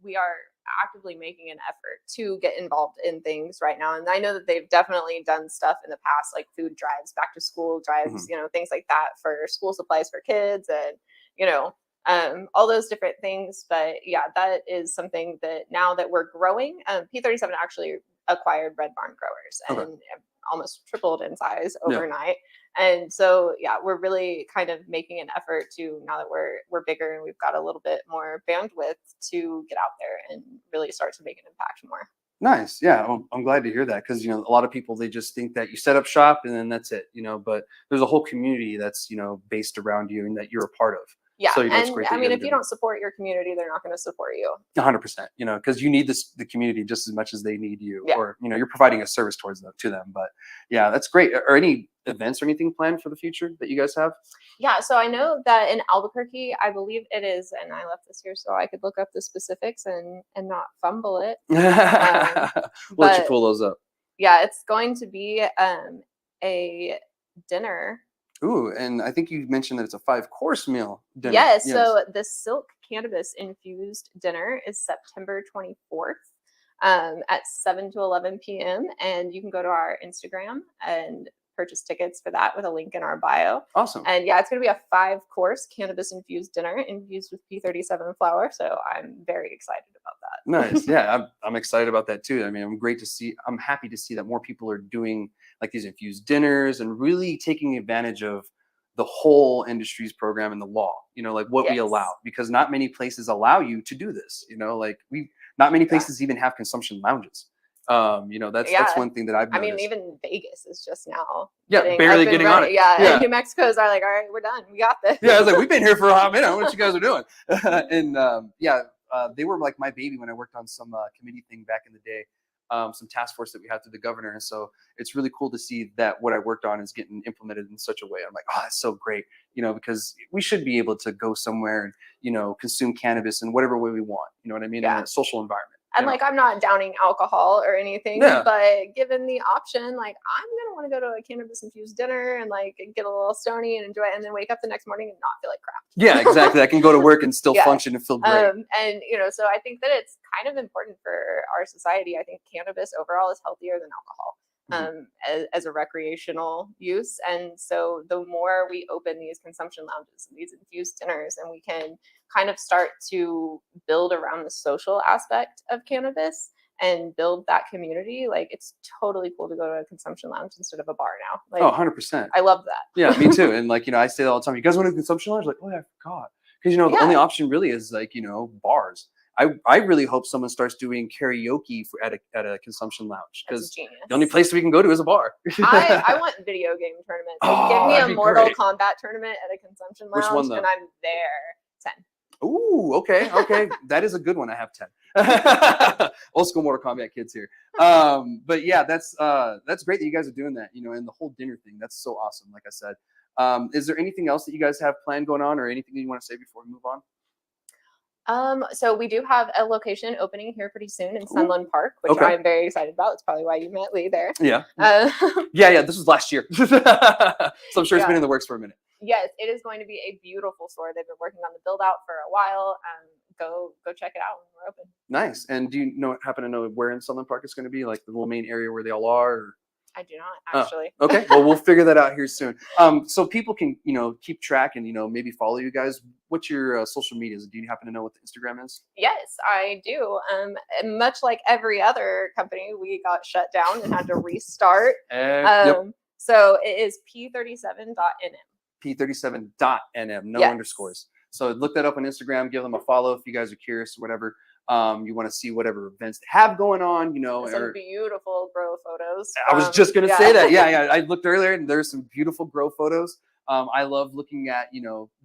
we are actively making an effort to get involved in things right now. And I know that they've definitely done stuff in the past, like food drives, back to school drives, you know, things like that for school supplies for kids and, you know, all those different things. But yeah, that is something that now that we're growing, P37 actually acquired Red Barn Growers and almost tripled in size overnight. And so, yeah, we're really kind of making an effort to, now that we're bigger and we've got a little bit more bandwidth, to get out there and really start to make an impact more. Nice. Yeah. Well, I'm glad to hear that. Cause, you know, a lot of people, they just think that you set up shop and then that's it, you know, but there's a whole community that's, you know, based around you and that you're a part of. Yeah. So, you know, and I mean, if you don't support your community, they're not going to support you. 100%, you know, because you need the community just as much as they need you, or, you know, you're providing a service to them. But yeah, that's great. Are any events or anything planned for the future that you guys have? Yeah. So I know that in Albuquerque, I believe it is, and I left this here so I could look up the specifics and not fumble it. We'll let you pull those up. Yeah. It's going to be a dinner. Ooh, and I think you mentioned that it's a 5-course meal dinner. Yes, so the Silk Cannabis Infused Dinner is September 24th at 7 to 11 p.m. And you can go to our Instagram and purchase tickets for that with a link in our bio. Awesome. And yeah, it's going to be a 5-course cannabis infused dinner infused with P37 flower. So I'm very excited about that. Nice. Yeah, I'm excited about that too. I mean, I'm happy to see that more people are doing like these infused dinners and really taking advantage of the whole industry's program and the law, like what we allow, because not many places allow you to do this, like not many places even have consumption lounges. That's one thing that I've noticed. I mean, even Vegas is just now barely getting on it. And New Mexico's are like, all right, we're done, we got this. I was like, we've been here for a hot minute, what you guys are doing. And they were like my baby when I worked on some committee thing back in the day, some task force that we had through the governor. And so it's really cool to see that what I worked on is getting implemented in such a way. I'm like, oh, that's so great, because we should be able to go somewhere and, consume cannabis in whatever way we want, you know what I mean? In a social environment. And like, I'm not downing alcohol or anything, but given the option, like, I'm going to want to go to a cannabis infused dinner and like get a little stony and enjoy it, and then wake up the next morning and not feel like crap. Yeah, exactly. I can go to work and still function and feel great. And, so I think that it's kind of important for our society. I think cannabis overall is healthier than alcohol. As a recreational use. And so the more we open these consumption lounges and these infused dinners, and we can kind of start to build around the social aspect of cannabis and build that community, like, it's totally cool to go to a consumption lounge instead of a bar now. Like, 100%. I love that. Yeah, me too. And like, I say that all the time, you guys want a consumption lounge? Like, oh yeah, I forgot. Because, the only option really is like, bars. I really hope someone starts doing karaoke at a consumption lounge, because the only place we can go to is a bar. I want video game tournaments. Give me a Mortal Kombat tournament at a consumption lounge. Which one, though? And I'm there 10. Ooh, okay. That is a good one. I have 10. Old school Mortal Kombat kids here. But yeah, that's great that you guys are doing that, and the whole dinner thing. That's so awesome. Like I said, is there anything else that you guys have planned going on, or anything that you want to say before we move on? So we do have a location opening here pretty soon in Sunland Park, which I'm very excited about. It's probably why you met Lee there. Yeah. Yeah. This was last year. So I'm sure it's been in the works for a minute. Yes, it is going to be a beautiful store. They've been working on the build out for a while. Go check it out when we're open. Nice. And do you happen to know where in Sunland Park it's going to be? Like the little main area where they all are? Or? I do not, actually. Okay. Well, we'll figure that out here soon. So people can, keep track and, maybe follow you guys. What's your social medias? Do you happen to know what the Instagram is? Yes, I do. Much like every other company, we got shut down and had to restart. So it is P37.nm. P37.nm, no underscores. So look that up on Instagram, give them a follow if you guys are curious or whatever. You want to see whatever events they have going on, some beautiful grow photos. I was just going to say that. Yeah. I looked earlier and there's some beautiful grow photos. I love looking at,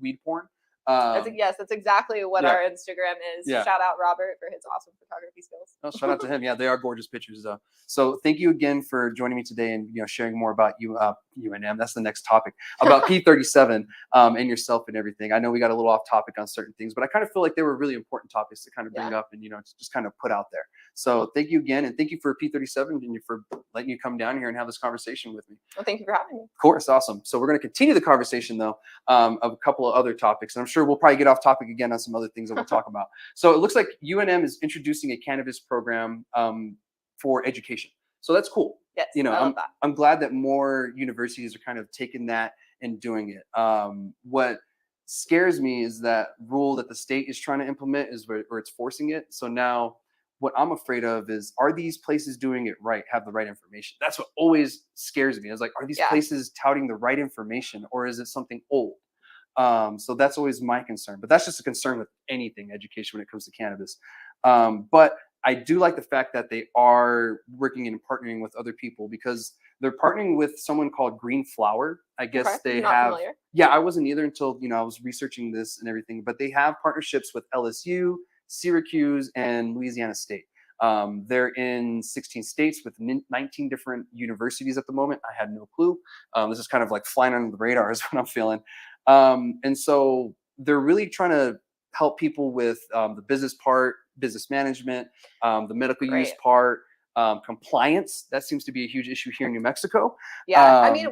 weed porn. That's exactly what our Instagram is. Shout out Robert for his awesome photography skills. Oh, shout out to him. Yeah, they are gorgeous pictures though. So thank you again for joining me today and sharing more about UNM. That's the next topic, about P37 and yourself and everything. I know we got a little off topic on certain things, but I kind of feel like they were really important topics to kind of bring up and just kind of put out there. So thank you again, and thank you for P37 and for letting you come down here and have this conversation with me. Well, thank you for having me. Of course, awesome. So we're going to continue the conversation though of a couple of other topics, and I'm sure we'll probably get off topic again on some other things that we'll talk about. So it looks like UNM is introducing a cannabis program for education. So that's cool. Yes, I love that. I'm glad that more universities are kind of taking that and doing it. What scares me is that rule that the state is trying to implement is where it's forcing it. So now what I'm afraid of is, are these places doing it right, have the right information? That's what always scares me. Is like, are these places touting the right information, or is it something old? So that's always my concern, but that's just a concern with anything education when it comes to cannabis. But I do like the fact that they are working and partnering with other people, because they're partnering with someone called Green Flower. I guess they have. Familiar. Yeah, I wasn't either until I was researching this and everything. But they have partnerships with LSU, Syracuse, and Louisiana State. They're in 16 states with 19 different universities at the moment. I had no clue. This is kind of like flying under the radar is what I'm feeling. And so they're really trying to help people with the business part, business management, the medical use part, Compliance, that seems to be a huge issue here in New Mexico. Yeah, I mean,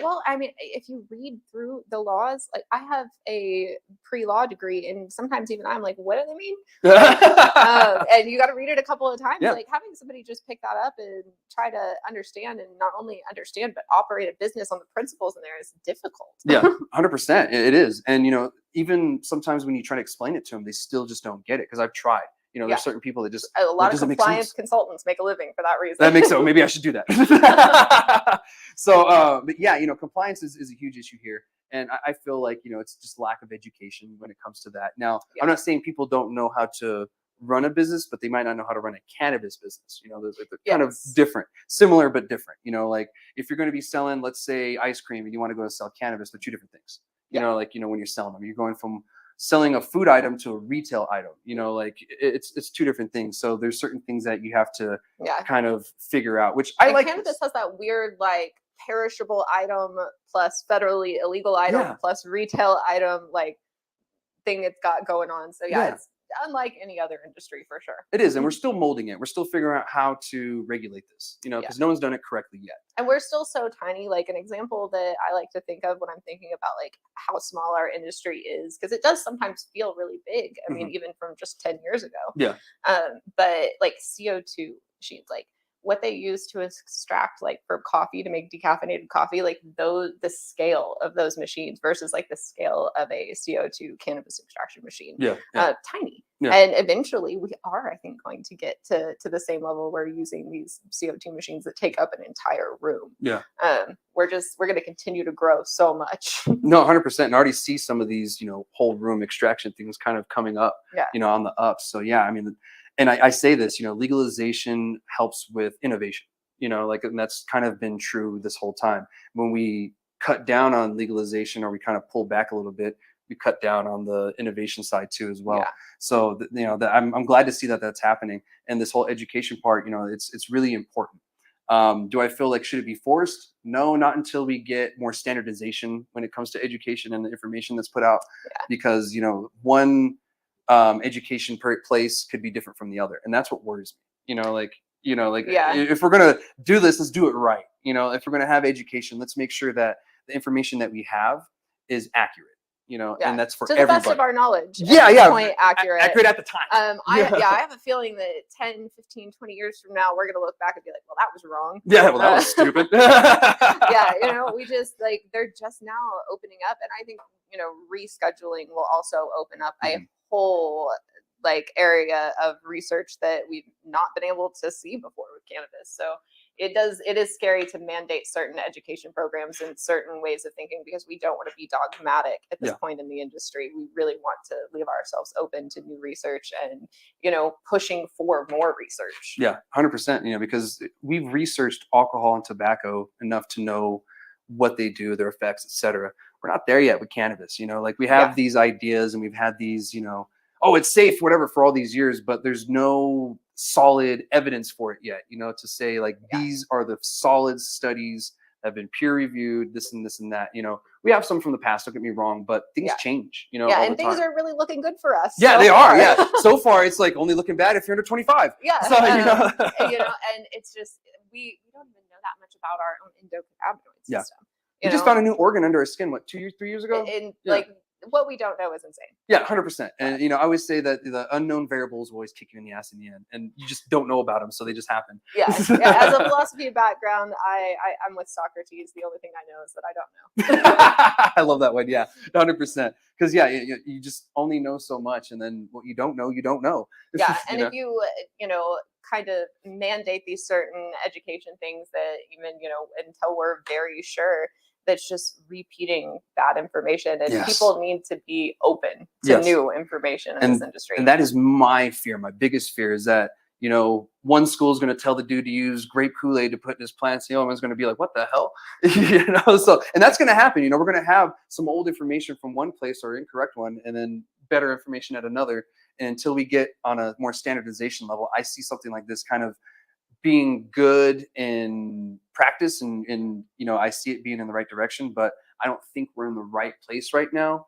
if you read through the laws, like I have a pre-law degree, and sometimes even I'm like, what do they mean? And you got to read it a couple of times. Yeah. Like having somebody just pick that up and try to understand, and not only understand but operate a business on the principles in there is difficult. Yeah, 100%. It is. And, even sometimes when you try to explain it to them, they still just don't get it, because I've tried. There's certain people that just, a lot of doesn't make compliance sense. consultants make a living for that reason. That makes sense. Maybe I should do that. So, but yeah, compliance is a huge issue here. And I feel like, it's just lack of education when it comes to that. Now, I'm not saying people don't know how to run a business, but they might not know how to run a cannabis business. They're kind of different, similar, but different. Like if you're going to be selling, let's say, ice cream, and you want to go to sell cannabis, they're two different things. When you're selling them, you're going from selling a food item to a retail item, it's two different things. So there's certain things that you have to kind of figure out, which I like. Cannabis has that weird, like, perishable item plus federally illegal item plus retail item, like, thing it's got going on. So it's unlike any other industry for sure. It is. And we're still molding it. We're still figuring out how to regulate this, because no one's done it correctly yet. And we're still so tiny. Like, an example that I like to think of when I'm thinking about like how small our industry is, because it does sometimes feel really big. I mean, even from just 10 years ago. Yeah. But like CO2 machines, like what they use to extract, like for coffee, to make decaffeinated coffee, like the scale of those machines versus like the scale of a CO2 cannabis extraction machine, tiny. Yeah. And eventually we are, I think, going to get to the same level where using these CO2 machines that take up an entire room. Yeah. We're going to continue to grow so much. No, 100%. And I already see some of these, whole room extraction things kind of coming up, on the up. So yeah, I mean, and I say this, legalization helps with innovation, and that's kind of been true this whole time. When we cut down on legalization, or we kind of pull back a little bit, we cut down on the innovation side too as well. Yeah. So, I'm glad to see that that's happening. And this whole education part, it's really important. Do I feel like, should it be forced? No, not until we get more standardization when it comes to education and the information that's put out, because, one education per place could be different from the other. And that's what worries me, if we're going to do this, let's do it right. If we're going to have education, let's make sure that the information that we have is accurate, and that's for to the everybody. best of our knowledge. Point accurate. Accurate at the time. I have a feeling that 10, 15, 20 years from now, we're going to look back and be like, well, that was wrong. Yeah, well, that was stupid. We just, like, they're just now opening up. And I think, rescheduling will also open up a whole, like, area of research that we've not been able to see before with cannabis. So it is scary to mandate certain education programs and certain ways of thinking, because we don't want to be dogmatic at this point in the industry. We really want to leave ourselves open to new research and, pushing for more research. Yeah, 100%, because we've researched alcohol and tobacco enough to know what they do, their effects, etc. We're not there yet with cannabis, we have these ideas, and we've had these, oh, it's safe, whatever, for all these years, but there's no solid evidence for it yet, to say, like, these are the solid studies that have been peer reviewed, this and this and that. We have some from the past, don't get me wrong, but things change, all and the things time. are really looking good for us. Yeah, they are. Yeah. So far, it's like only looking bad if you're under 25. Yeah. So, and it's just, we don't even know that much about our own endocannabinoid system. We just found a new organ under our skin, 2 years, 3 years ago? And like, what we don't know is insane. Yeah, 100%. And, I always say that the unknown variables always kick you in the ass in the end, and you just don't know about them, so they just happen. Yeah. As a philosophy background, I'm with Socrates. The only thing I know is that I don't know. I love that one. Yeah, 100%. Because, you just only know so much, and then what you don't know, you don't know. Yeah, and if you, kind of mandate these certain education things that even, until we're very sure, that's just repeating bad information, and people need to be open to new information in this industry. And that is my fear. My biggest fear is that, one school is going to tell the dude to use grape Kool-Aid to put in his plants. The other one's going to be like, what the hell? So, and that's going to happen. We're going to have some old information from one place, or incorrect one, and then better information at another. And until we get on a more standardization level, I see something like this kind of being good in practice, and I see it being in the right direction, but I don't think we're in the right place right now,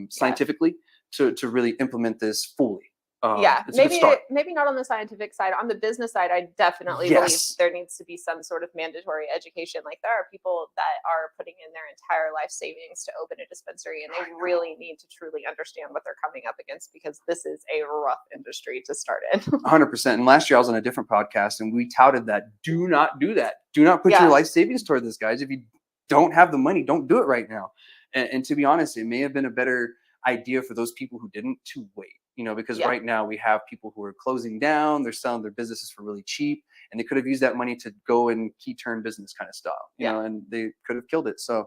scientifically, to really implement this fully. Yeah, it's a good maybe start. maybe not on the scientific side. On the business side, I definitely believe Yes. there needs to be some sort of mandatory education. Like there are people that are putting in their entire life savings to open a dispensary, and they really need to truly understand what they're coming up against, because this is a rough industry to start in. 100%. And last year I was on a different podcast and we touted that. Do not do that. Do not put your life savings toward this, guys. If you don't have the money, don't do it right now. And to be honest, it may have been a better idea for those people who didn't to wait, because right now we have people who are closing down, they're selling their businesses for really cheap, and they could have used that money to go and key turn business kind of stuff, and they could have killed it. So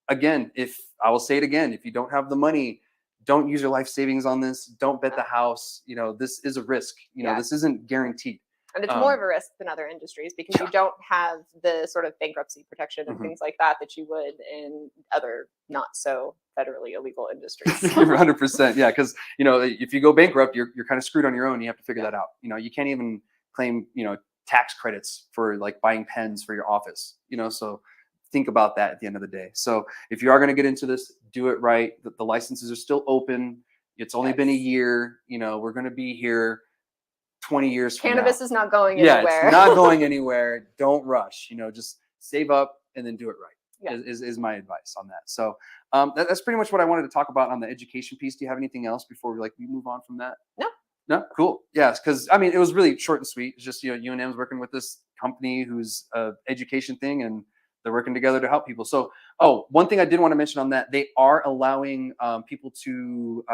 again, if I will say it again, if you don't have the money, don't use your life savings on this. Don't bet the house. This is a risk. This isn't guaranteed. And it's more of a risk than other industries, because you don't have the sort of bankruptcy protection and things like that you would in other not so federally illegal industries. 100%. Yeah. Because, if you go bankrupt, you're kind of screwed on your own. You have to figure that out. You can't even claim, tax credits for like buying pens for your office, so think about that at the end of the day. So if you are going to get into this, do it right. The licenses are still open. It's only been a year. We're going to be here 20 years from Cannabis now. is not going anywhere. It's not going anywhere. Don't rush. Just save up and then do it right. Is my advice on that. So that's pretty much what I wanted to talk about on the education piece. Do you have anything else before we move on from that? No, cool. Yes, because it was really short and sweet. It's just UNM's working with this company who's education thing, and they're working together to help people. So, one thing I did want to mention on that, they are allowing people to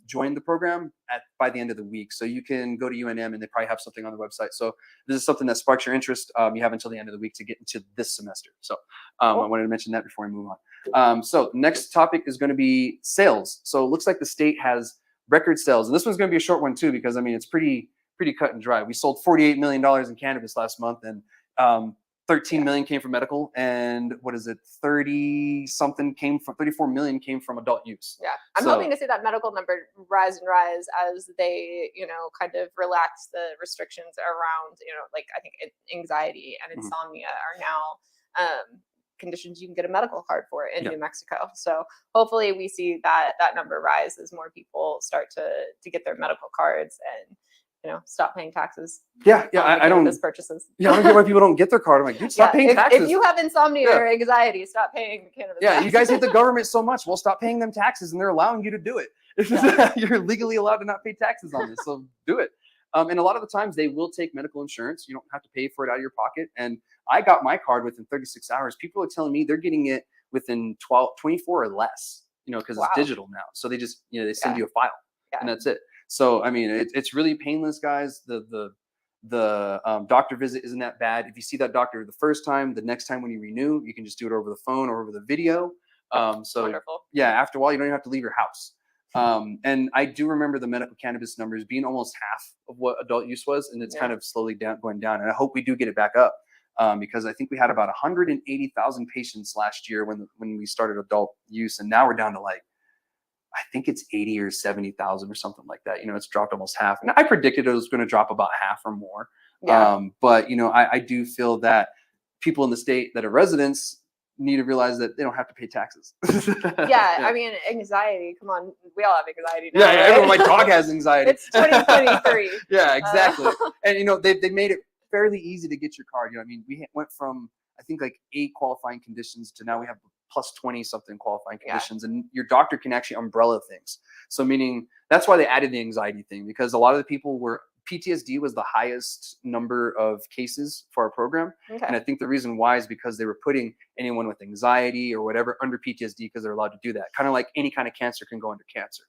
join the program by the end of the week. So you can go to UNM and they probably have something on the website. So this is something that sparks your interest. You have until the end of the week to get into this semester. So I wanted to mention that before we move on. So next topic is going to be sales. So it looks like the state has record sales. And this one's going to be a short one too, because it's pretty cut and dry. We sold $48 million in cannabis last month, and 13 million came from medical, and 34 million came from adult use. Yeah. I'm hoping to see that medical number rise and rise as they, kind of relax the restrictions around, I think anxiety and insomnia are now conditions you can get a medical card for in New Mexico. So hopefully we see that number rise as more people start to get their medical cards and stop paying taxes. I don't purchases. I don't get why people don't get their card. I'm like, dude, stop paying taxes. If you have insomnia or anxiety, stop paying cannabis taxes. You guys hate the government so much. Well, stop paying them taxes, and they're allowing you to do it. You're legally allowed to not pay taxes on this, so do it. And a lot of the times they will take medical insurance. You don't have to pay for it out of your pocket. And I got my card within 36 hours. People are telling me they're getting it within 24 or less, because it's digital now. So they just, they send you a file and that's it. So, it's really painless, guys. The doctor visit isn't that bad. If you see that doctor the first time, the next time when you renew, you can just do it over the phone or over the video. So wonderful. After a while, you don't even have to leave your house. And I do remember the medical cannabis numbers being almost half of what adult use was, and it's kind of slowly going down. And I hope we do get it back up, because I think we had about 180,000 patients last year when we started adult use, and now we're down to I think it's 80 or 70,000 or something like that. It's dropped almost half, and I predicted it was going to drop about half or more. But I do feel that people in the state that are residents need to realize that they don't have to pay taxes. Anxiety. Come on, we all have anxiety now. Everyone, my dog has anxiety. It's 2023. Exactly. And they made it fairly easy to get your card. We went from I think 8 qualifying conditions to now we have plus 20 something qualifying conditions, and your doctor can actually umbrella things. So meaning that's why they added the anxiety thing, because a lot of the people were PTSD was the highest number of cases for our program. And I think the reason why is because they were putting anyone with anxiety or whatever under PTSD, because they're allowed to do that. Kind of like any kind of cancer can go under cancer.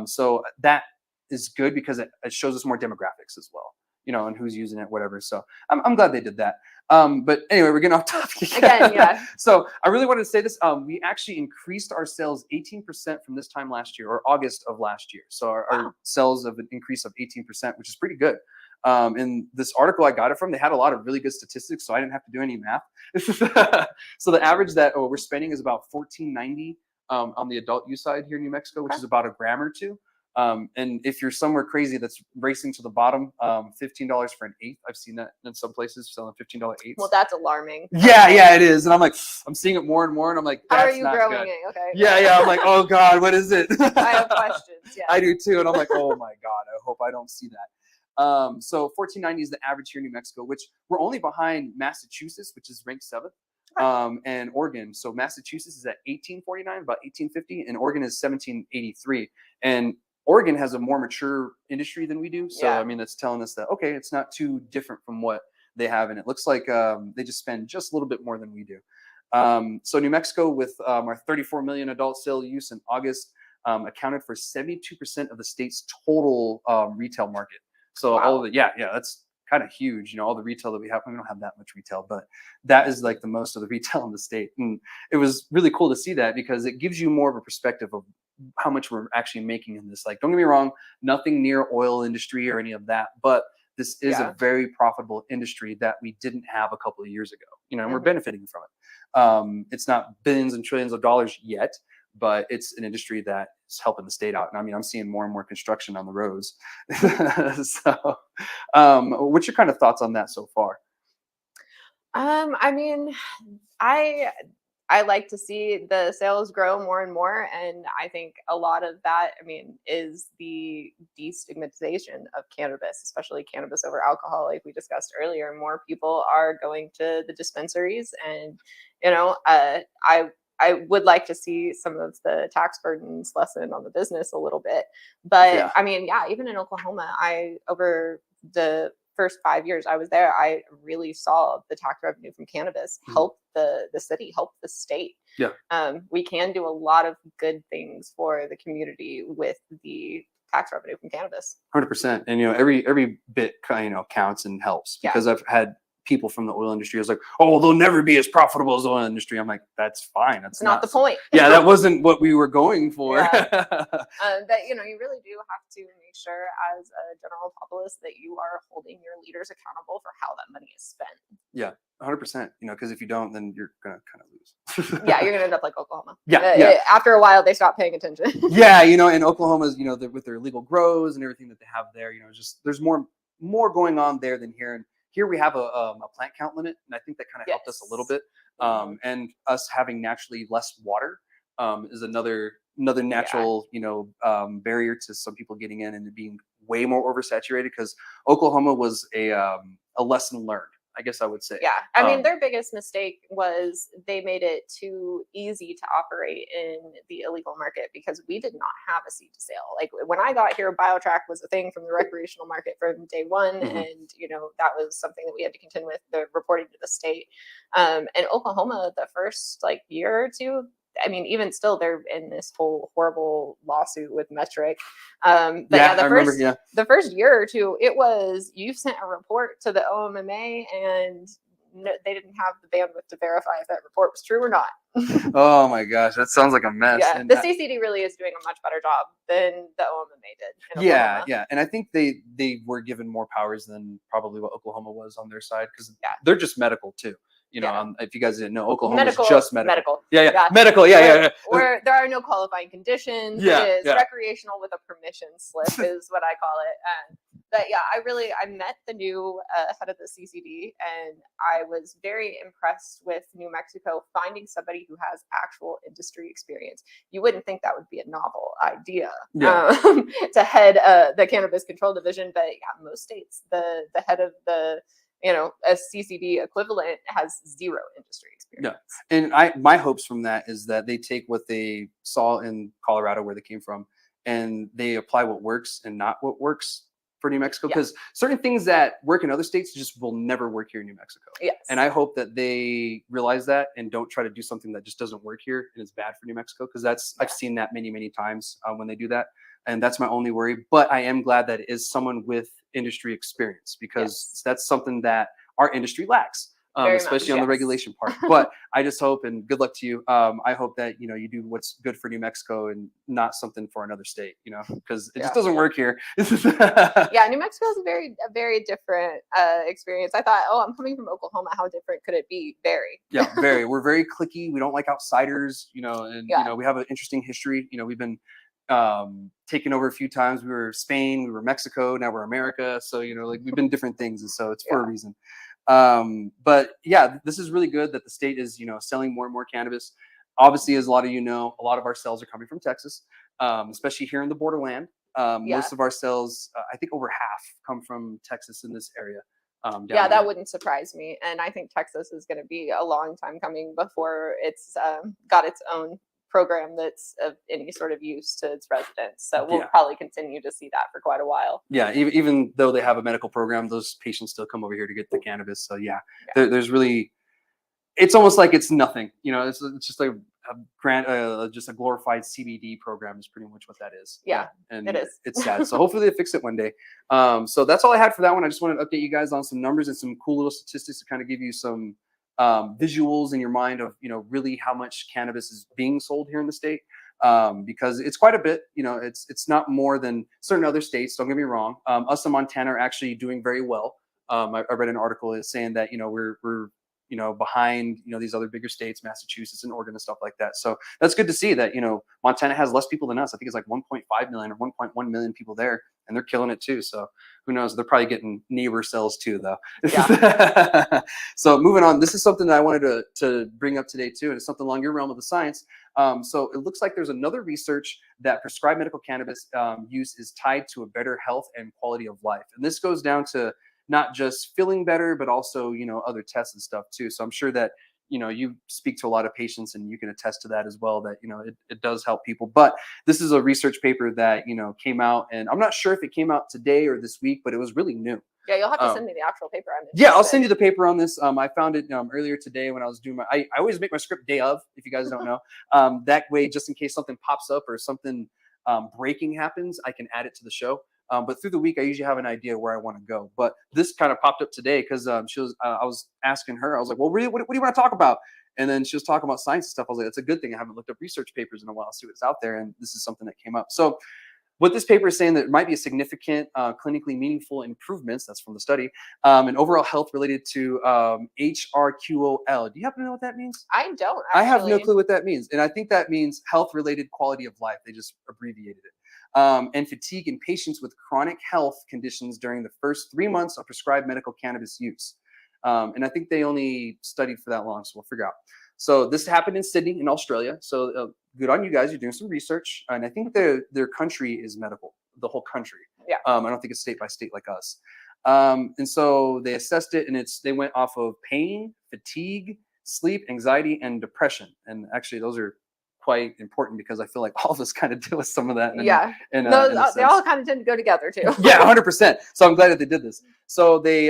So that is good because it shows us more demographics as well, and who's using it, whatever. So I'm glad they did that. But anyway, we're getting off topic again. So I really wanted to say this. We actually increased our sales 18% from this time last year, or August of last year. So our sales of an increase of 18%, which is pretty good. In this article I got it from, they had a lot of really good statistics, so I didn't have to do any math. So the average that we're spending is about $14.90 on the adult use side here in New Mexico, which is about $1 or $2. And if you're somewhere crazy that's racing to the bottom, $15 for an eighth. I've seen that in some places selling $15 eighths. Well, that's alarming. Yeah, yeah, it is. And I'm like, I'm seeing it more and more, and I'm like, how that's are you not growing good. it? Okay. Yeah, yeah. I'm like, oh God, what is it? I have questions. Yeah. I do too, and I'm like, oh my God, I hope I don't see that. So 1490 is the average here in New Mexico, which we're only behind Massachusetts, which is ranked 7th. And Oregon. So Massachusetts is at 1849, about 1850, and Oregon is 1783. And Oregon has a more mature industry than we do. So, Yeah. I mean, that's telling us that, okay, it's not too different from what they have. And it looks like they just spend just a little bit more than we do. So New Mexico, with our 34 million adult sale use in August, accounted for 72% of the state's total retail market. So Wow. all of it, yeah, that's kind of huge. You know, all the retail that we have don't have that much retail, but that is like the most of the retail in the state. And it was really cool to see that, because it gives you more of a perspective of how much we're actually making in this. Like, don't get me wrong, nothing near oil industry or any of that, but this is a very profitable industry that we didn't have a couple of years ago, you know, and we're benefiting from it. It's not billions and trillions of dollars yet, but it's an industry that is helping the state out. And I mean, I'm seeing more and more construction on the roads. So, what's your kind of thoughts on that so far? I mean, I like to see the sales grow more and more, and I think a lot of that, I mean, is the destigmatization of cannabis, especially cannabis over alcohol, like we discussed earlier. More people are going to the dispensaries, and you know, I would like to see some of the tax burdens lessen on the business a little bit. But I mean, yeah, even in Oklahoma, over the first 5 years I was there, I really saw the tax revenue from cannabis help the city, help the state. Yeah. We can do a lot of good things for the community with the tax revenue from cannabis. 100%. And, you know, every bit, you know, counts and helps, because I've had people from the oil industry was like, oh, they'll never be as profitable as the oil industry. I'm like, that's fine. That's not the point. Yeah, that wasn't what we were going for. That, you know, you really do have to make sure as a general populace that you are holding your leaders accountable for how that money is spent. Yeah, 100%. You know, because if you don't, then you're gonna kind of lose. Yeah, you're gonna end up like Oklahoma. Yeah. After a while, they stop paying attention. Yeah, you know, and Oklahoma's, you know, with their legal grows and everything that they have there, you know, just there's more going on there than here. And here we have a plant count limit, and I think that kind of helped us a little bit. And us having naturally less water is another natural, you know, barrier to some people getting in and being way more oversaturated, because Oklahoma was a lesson learned, I guess I would say. Yeah. I mean, their biggest mistake was they made it too easy to operate in the illegal market, because we did not have a seed to sale. Like when I got here, BioTrack was a thing from the recreational market from day one. And, you know, that was something that we had to contend with, the reporting to the state. And Oklahoma, the first like year or two, I mean, even still, they're in this whole horrible lawsuit with Metric. But the first year or two, it was you sent a report to the OMMA, and they didn't have the bandwidth to verify if that report was true or not. Oh my gosh, that sounds like a mess. Yeah, the CCD really is doing a much better job than the OMMA did. Yeah, and I think they were given more powers than probably what Oklahoma was on their side, because they're just medical too. You know, if you guys didn't know, Oklahoma is just medical. Yeah. Medical. Yeah. Where there are no qualifying conditions. It is recreational with a permission slip is what I call it. But yeah, I met the new head of the CCD, and I was very impressed with New Mexico finding somebody who has actual industry experience. You wouldn't think that would be a novel idea to head the Cannabis Control Division, but yeah, most states, the head of the a CCD equivalent has zero industry experience. Yeah. And my hopes from that is that they take what they saw in Colorado, where they came from, and they apply what works and not what works for New Mexico, because certain things that work in other states just will never work here in New Mexico. Yes. And I hope that they realize that and don't try to do something that just doesn't work here and is bad for New Mexico, because I've seen that many times when they do that. And that's my only worry. But I am glad that it is someone with industry experience, because that's something that our industry lacks, especially on the regulation part. But I just hope, and good luck to you. I hope that, you do what's good for New Mexico and not something for another state, because it just doesn't work here. Yeah, New Mexico is a very different experience. I thought, I'm coming from Oklahoma. How different could it be? Very. Yeah, very. We're very cliquey. We don't like outsiders, and we have an interesting history. We've been taken over a few times. We were Spain, we were Mexico, now we're America. So, you know, like we've been different things. And so it's for a reason. But yeah, this is really good that the state is, you know, selling more and more cannabis. Obviously, as a lot of you know, a lot of our sales are coming from Texas, especially here in the borderland. Most of our sales, I think over half, come from Texas in this area. Yeah, that wouldn't surprise me. And I think Texas is going to be a long time coming before it's got its own program that's of any sort of use to its residents. So we'll probably continue to see that for quite a while. Yeah, even though they have a medical program, those patients still come over here to get the cannabis. So there's really, it's almost like it's nothing. You know, it's just like just a glorified CBD program is pretty much what that is. Yeah, and it is. It's sad. So hopefully they fix it one day. So that's all I had for that one. I just wanted to update you guys on some numbers and some cool little statistics to kind of give you some visuals in your mind of, you know, really how much cannabis is being sold here in the state. Because it's quite a bit. You know, it's not more than certain other states. Don't get me wrong. Us in Montana are actually doing very well. I read an article saying that, you know, we're you know, behind, you know, these other bigger states, Massachusetts and Oregon and stuff like that. So that's good to see that, you know, Montana has less people than us. I think it's like 1.5 million or 1.1 million people there, and they're killing it too. So who knows? They're probably getting neighbor cells too, though. Yeah. So moving on, this is something that I wanted to bring up today too, and it's something along your realm of the science. So it looks like there's another research that prescribed medical cannabis use is tied to a better health and quality of life. And this goes down to not just feeling better, but also, you know, other tests and stuff too. So I'm sure that, you know, you speak to a lot of patients and you can attest to that as well, that, you know, it does help people. But this is a research paper that, you know, came out, and I'm not sure if it came out today or this week, but it was really new. Yeah, you'll have to send me the actual paper. Yeah, I'll send you the paper on this. I found it earlier today when I was doing I always make my script day of, if you guys don't know. That way, just in case something pops up or something breaking happens, I can add it to the show. But through the week, I usually have an idea where I want to go. But this kind of popped up today because I was asking her, I was like, well, really, what do you want to talk about? And then she was talking about science and stuff. I was like, that's a good thing. I haven't looked up research papers in a while, see what's out there. And this is something that came up. So what this paper is saying, that it might be a significant clinically meaningful improvements, that's from the study, in overall health related to HRQOL. Do you happen to know what that means? I don't, actually. I have no clue what that means. And I think that means health related quality of life. They just abbreviated it. And fatigue in patients with chronic health conditions during the first 3 months of prescribed medical cannabis use. And I think they only studied for that long, so we'll figure out. So this happened in Sydney in Australia. So good on you guys. You're doing some research. And I think their country is medical, the whole country. Yeah. I don't think it's state by state like us. And so they assessed it, and they went off of pain, fatigue, sleep, anxiety, and depression. And actually those are quite important because I feel like all of us kind of deal with some of that. They all kind of tend to go together too. Yeah, 100%. So I'm glad that they did this. So they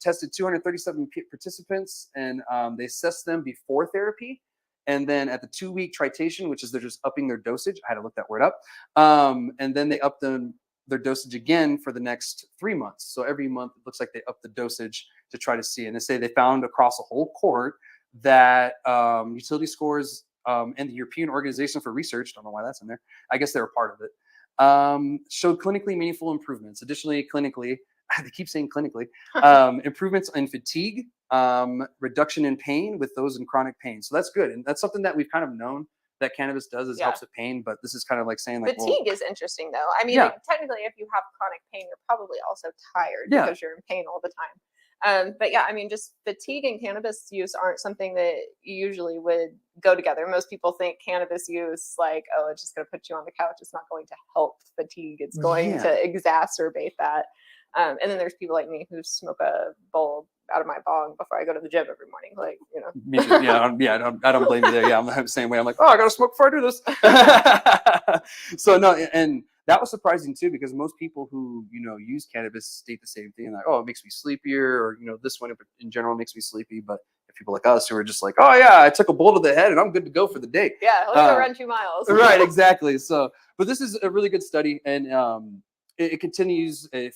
tested 237 participants, and they assessed them before therapy, and then at the 2-week titration, which is they're just upping their dosage. I had to look that word up. And then they upped their dosage again for the next 3 months. So every month it looks like they up the dosage to try to see. And they say they found across a whole cohort that utility scores and the European Organization for Research, don't know why that's in there, I guess they were part of it, showed clinically meaningful improvements. Additionally, clinically, they keep saying clinically, improvements in fatigue, reduction in pain with those in chronic pain. So that's good. And that's something that we've kind of known that cannabis does, is helps with pain. But this is kind of like saying like, fatigue is interesting though. I mean, like, technically if you have chronic pain, you're probably also tired because you're in pain all the time. But yeah, I mean, just fatigue and cannabis use aren't something that usually would go together. Most people think cannabis use like, oh, it's just going to put you on the couch. It's not going to help fatigue. It's going to exacerbate that. And then there's people like me who smoke a bowl out of my bong before I go to the gym every morning. Like, you know. Me too. Yeah, I don't blame you there. Yeah, I'm the same way. I'm like, oh, I got to smoke before I do this. So no, and that was surprising too, because most people who, you know, use cannabis state the same thing, like, oh, it makes me sleepier, or, you know, this one in general makes me sleepy. But people like us who are just like, oh yeah, I took a bullet to the head and I'm good to go for the day. Yeah, let's go run 2 miles. Right, exactly. So, but this is a really good study, and it continues. They're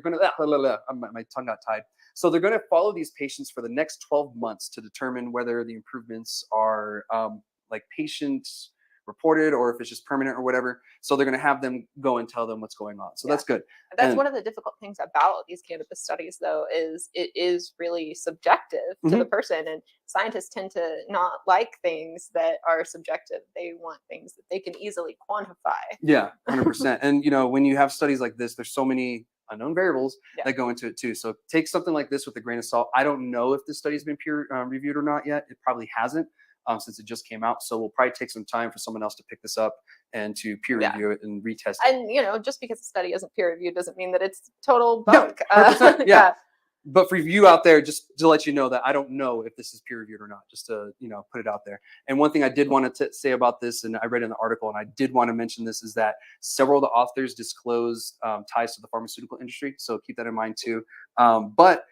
going to my tongue got tied. So they're going to follow these patients for the next 12 months to determine whether the improvements are like patient reported or if it's just permanent or whatever. So they're going to have them go and tell them what's going on. So that's good. That's And one of the difficult things about these cannabis studies, though, is it is really subjective to the person, and scientists tend to not like things that are subjective. They want things that they can easily quantify. Yeah, 100%. And you know, when you have studies like this, there's so many unknown variables that go into it too. So take something like this with a grain of salt. I don't know if this study's been peer reviewed or not yet. It probably hasn't. Since it just came out. So we'll probably take some time for someone else to pick this up and to peer review it and retest it. And, you know, just because the study isn't peer reviewed doesn't mean that it's total Yeah, bunk. 100%, yeah. But for you out there, just to let you know that I don't know if this is peer reviewed or not, just to, you know, put it out there. And one thing I did want to say about this, and I read in the article, and I did want to mention this, is that several of the authors disclose ties to the pharmaceutical industry. So keep that in mind too. But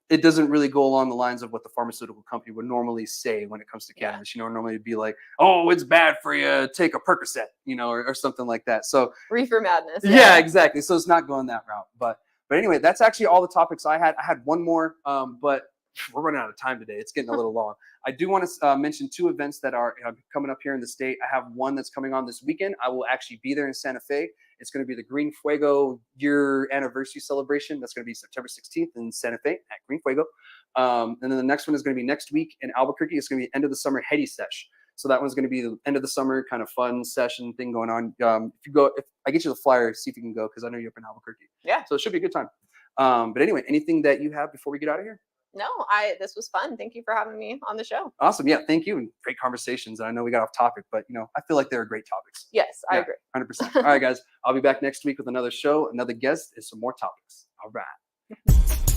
it doesn't really go along the lines of what the pharmaceutical company would normally say when it comes to cannabis. You know, normally it'd be like, oh, it's bad for you, take a Percocet, you know, or something like that. So reefer madness. Yeah, exactly. So it's not going that route. But anyway, that's actually all the topics I had. I had one more, but we're running out of time today. It's getting a little long. I do want to mention 2 events that are coming up here in the state. I have one that's coming on this weekend. I will actually be there in Santa Fe. It's going to be the Green Fuego year anniversary celebration. That's going to be September 16th in Santa Fe at Green Fuego. And then the next one is going to be next week in Albuquerque. It's going to be end of the summer Heady Sesh. So that one's going to be the end of the summer kind of fun session thing going on. If I get you the flyer, see if you can go, because I know you're up in Albuquerque. Yeah. So it should be a good time. But anyway, anything that you have before we get out of here? No, this was fun. Thank you for having me on the show. Awesome. Yeah, thank you. And great conversations. And I know we got off topic, but you know, I feel like they're great topics. Yes, I agree. 100%. All right, guys. I'll be back next week with another show, another guest, and some more topics. All right.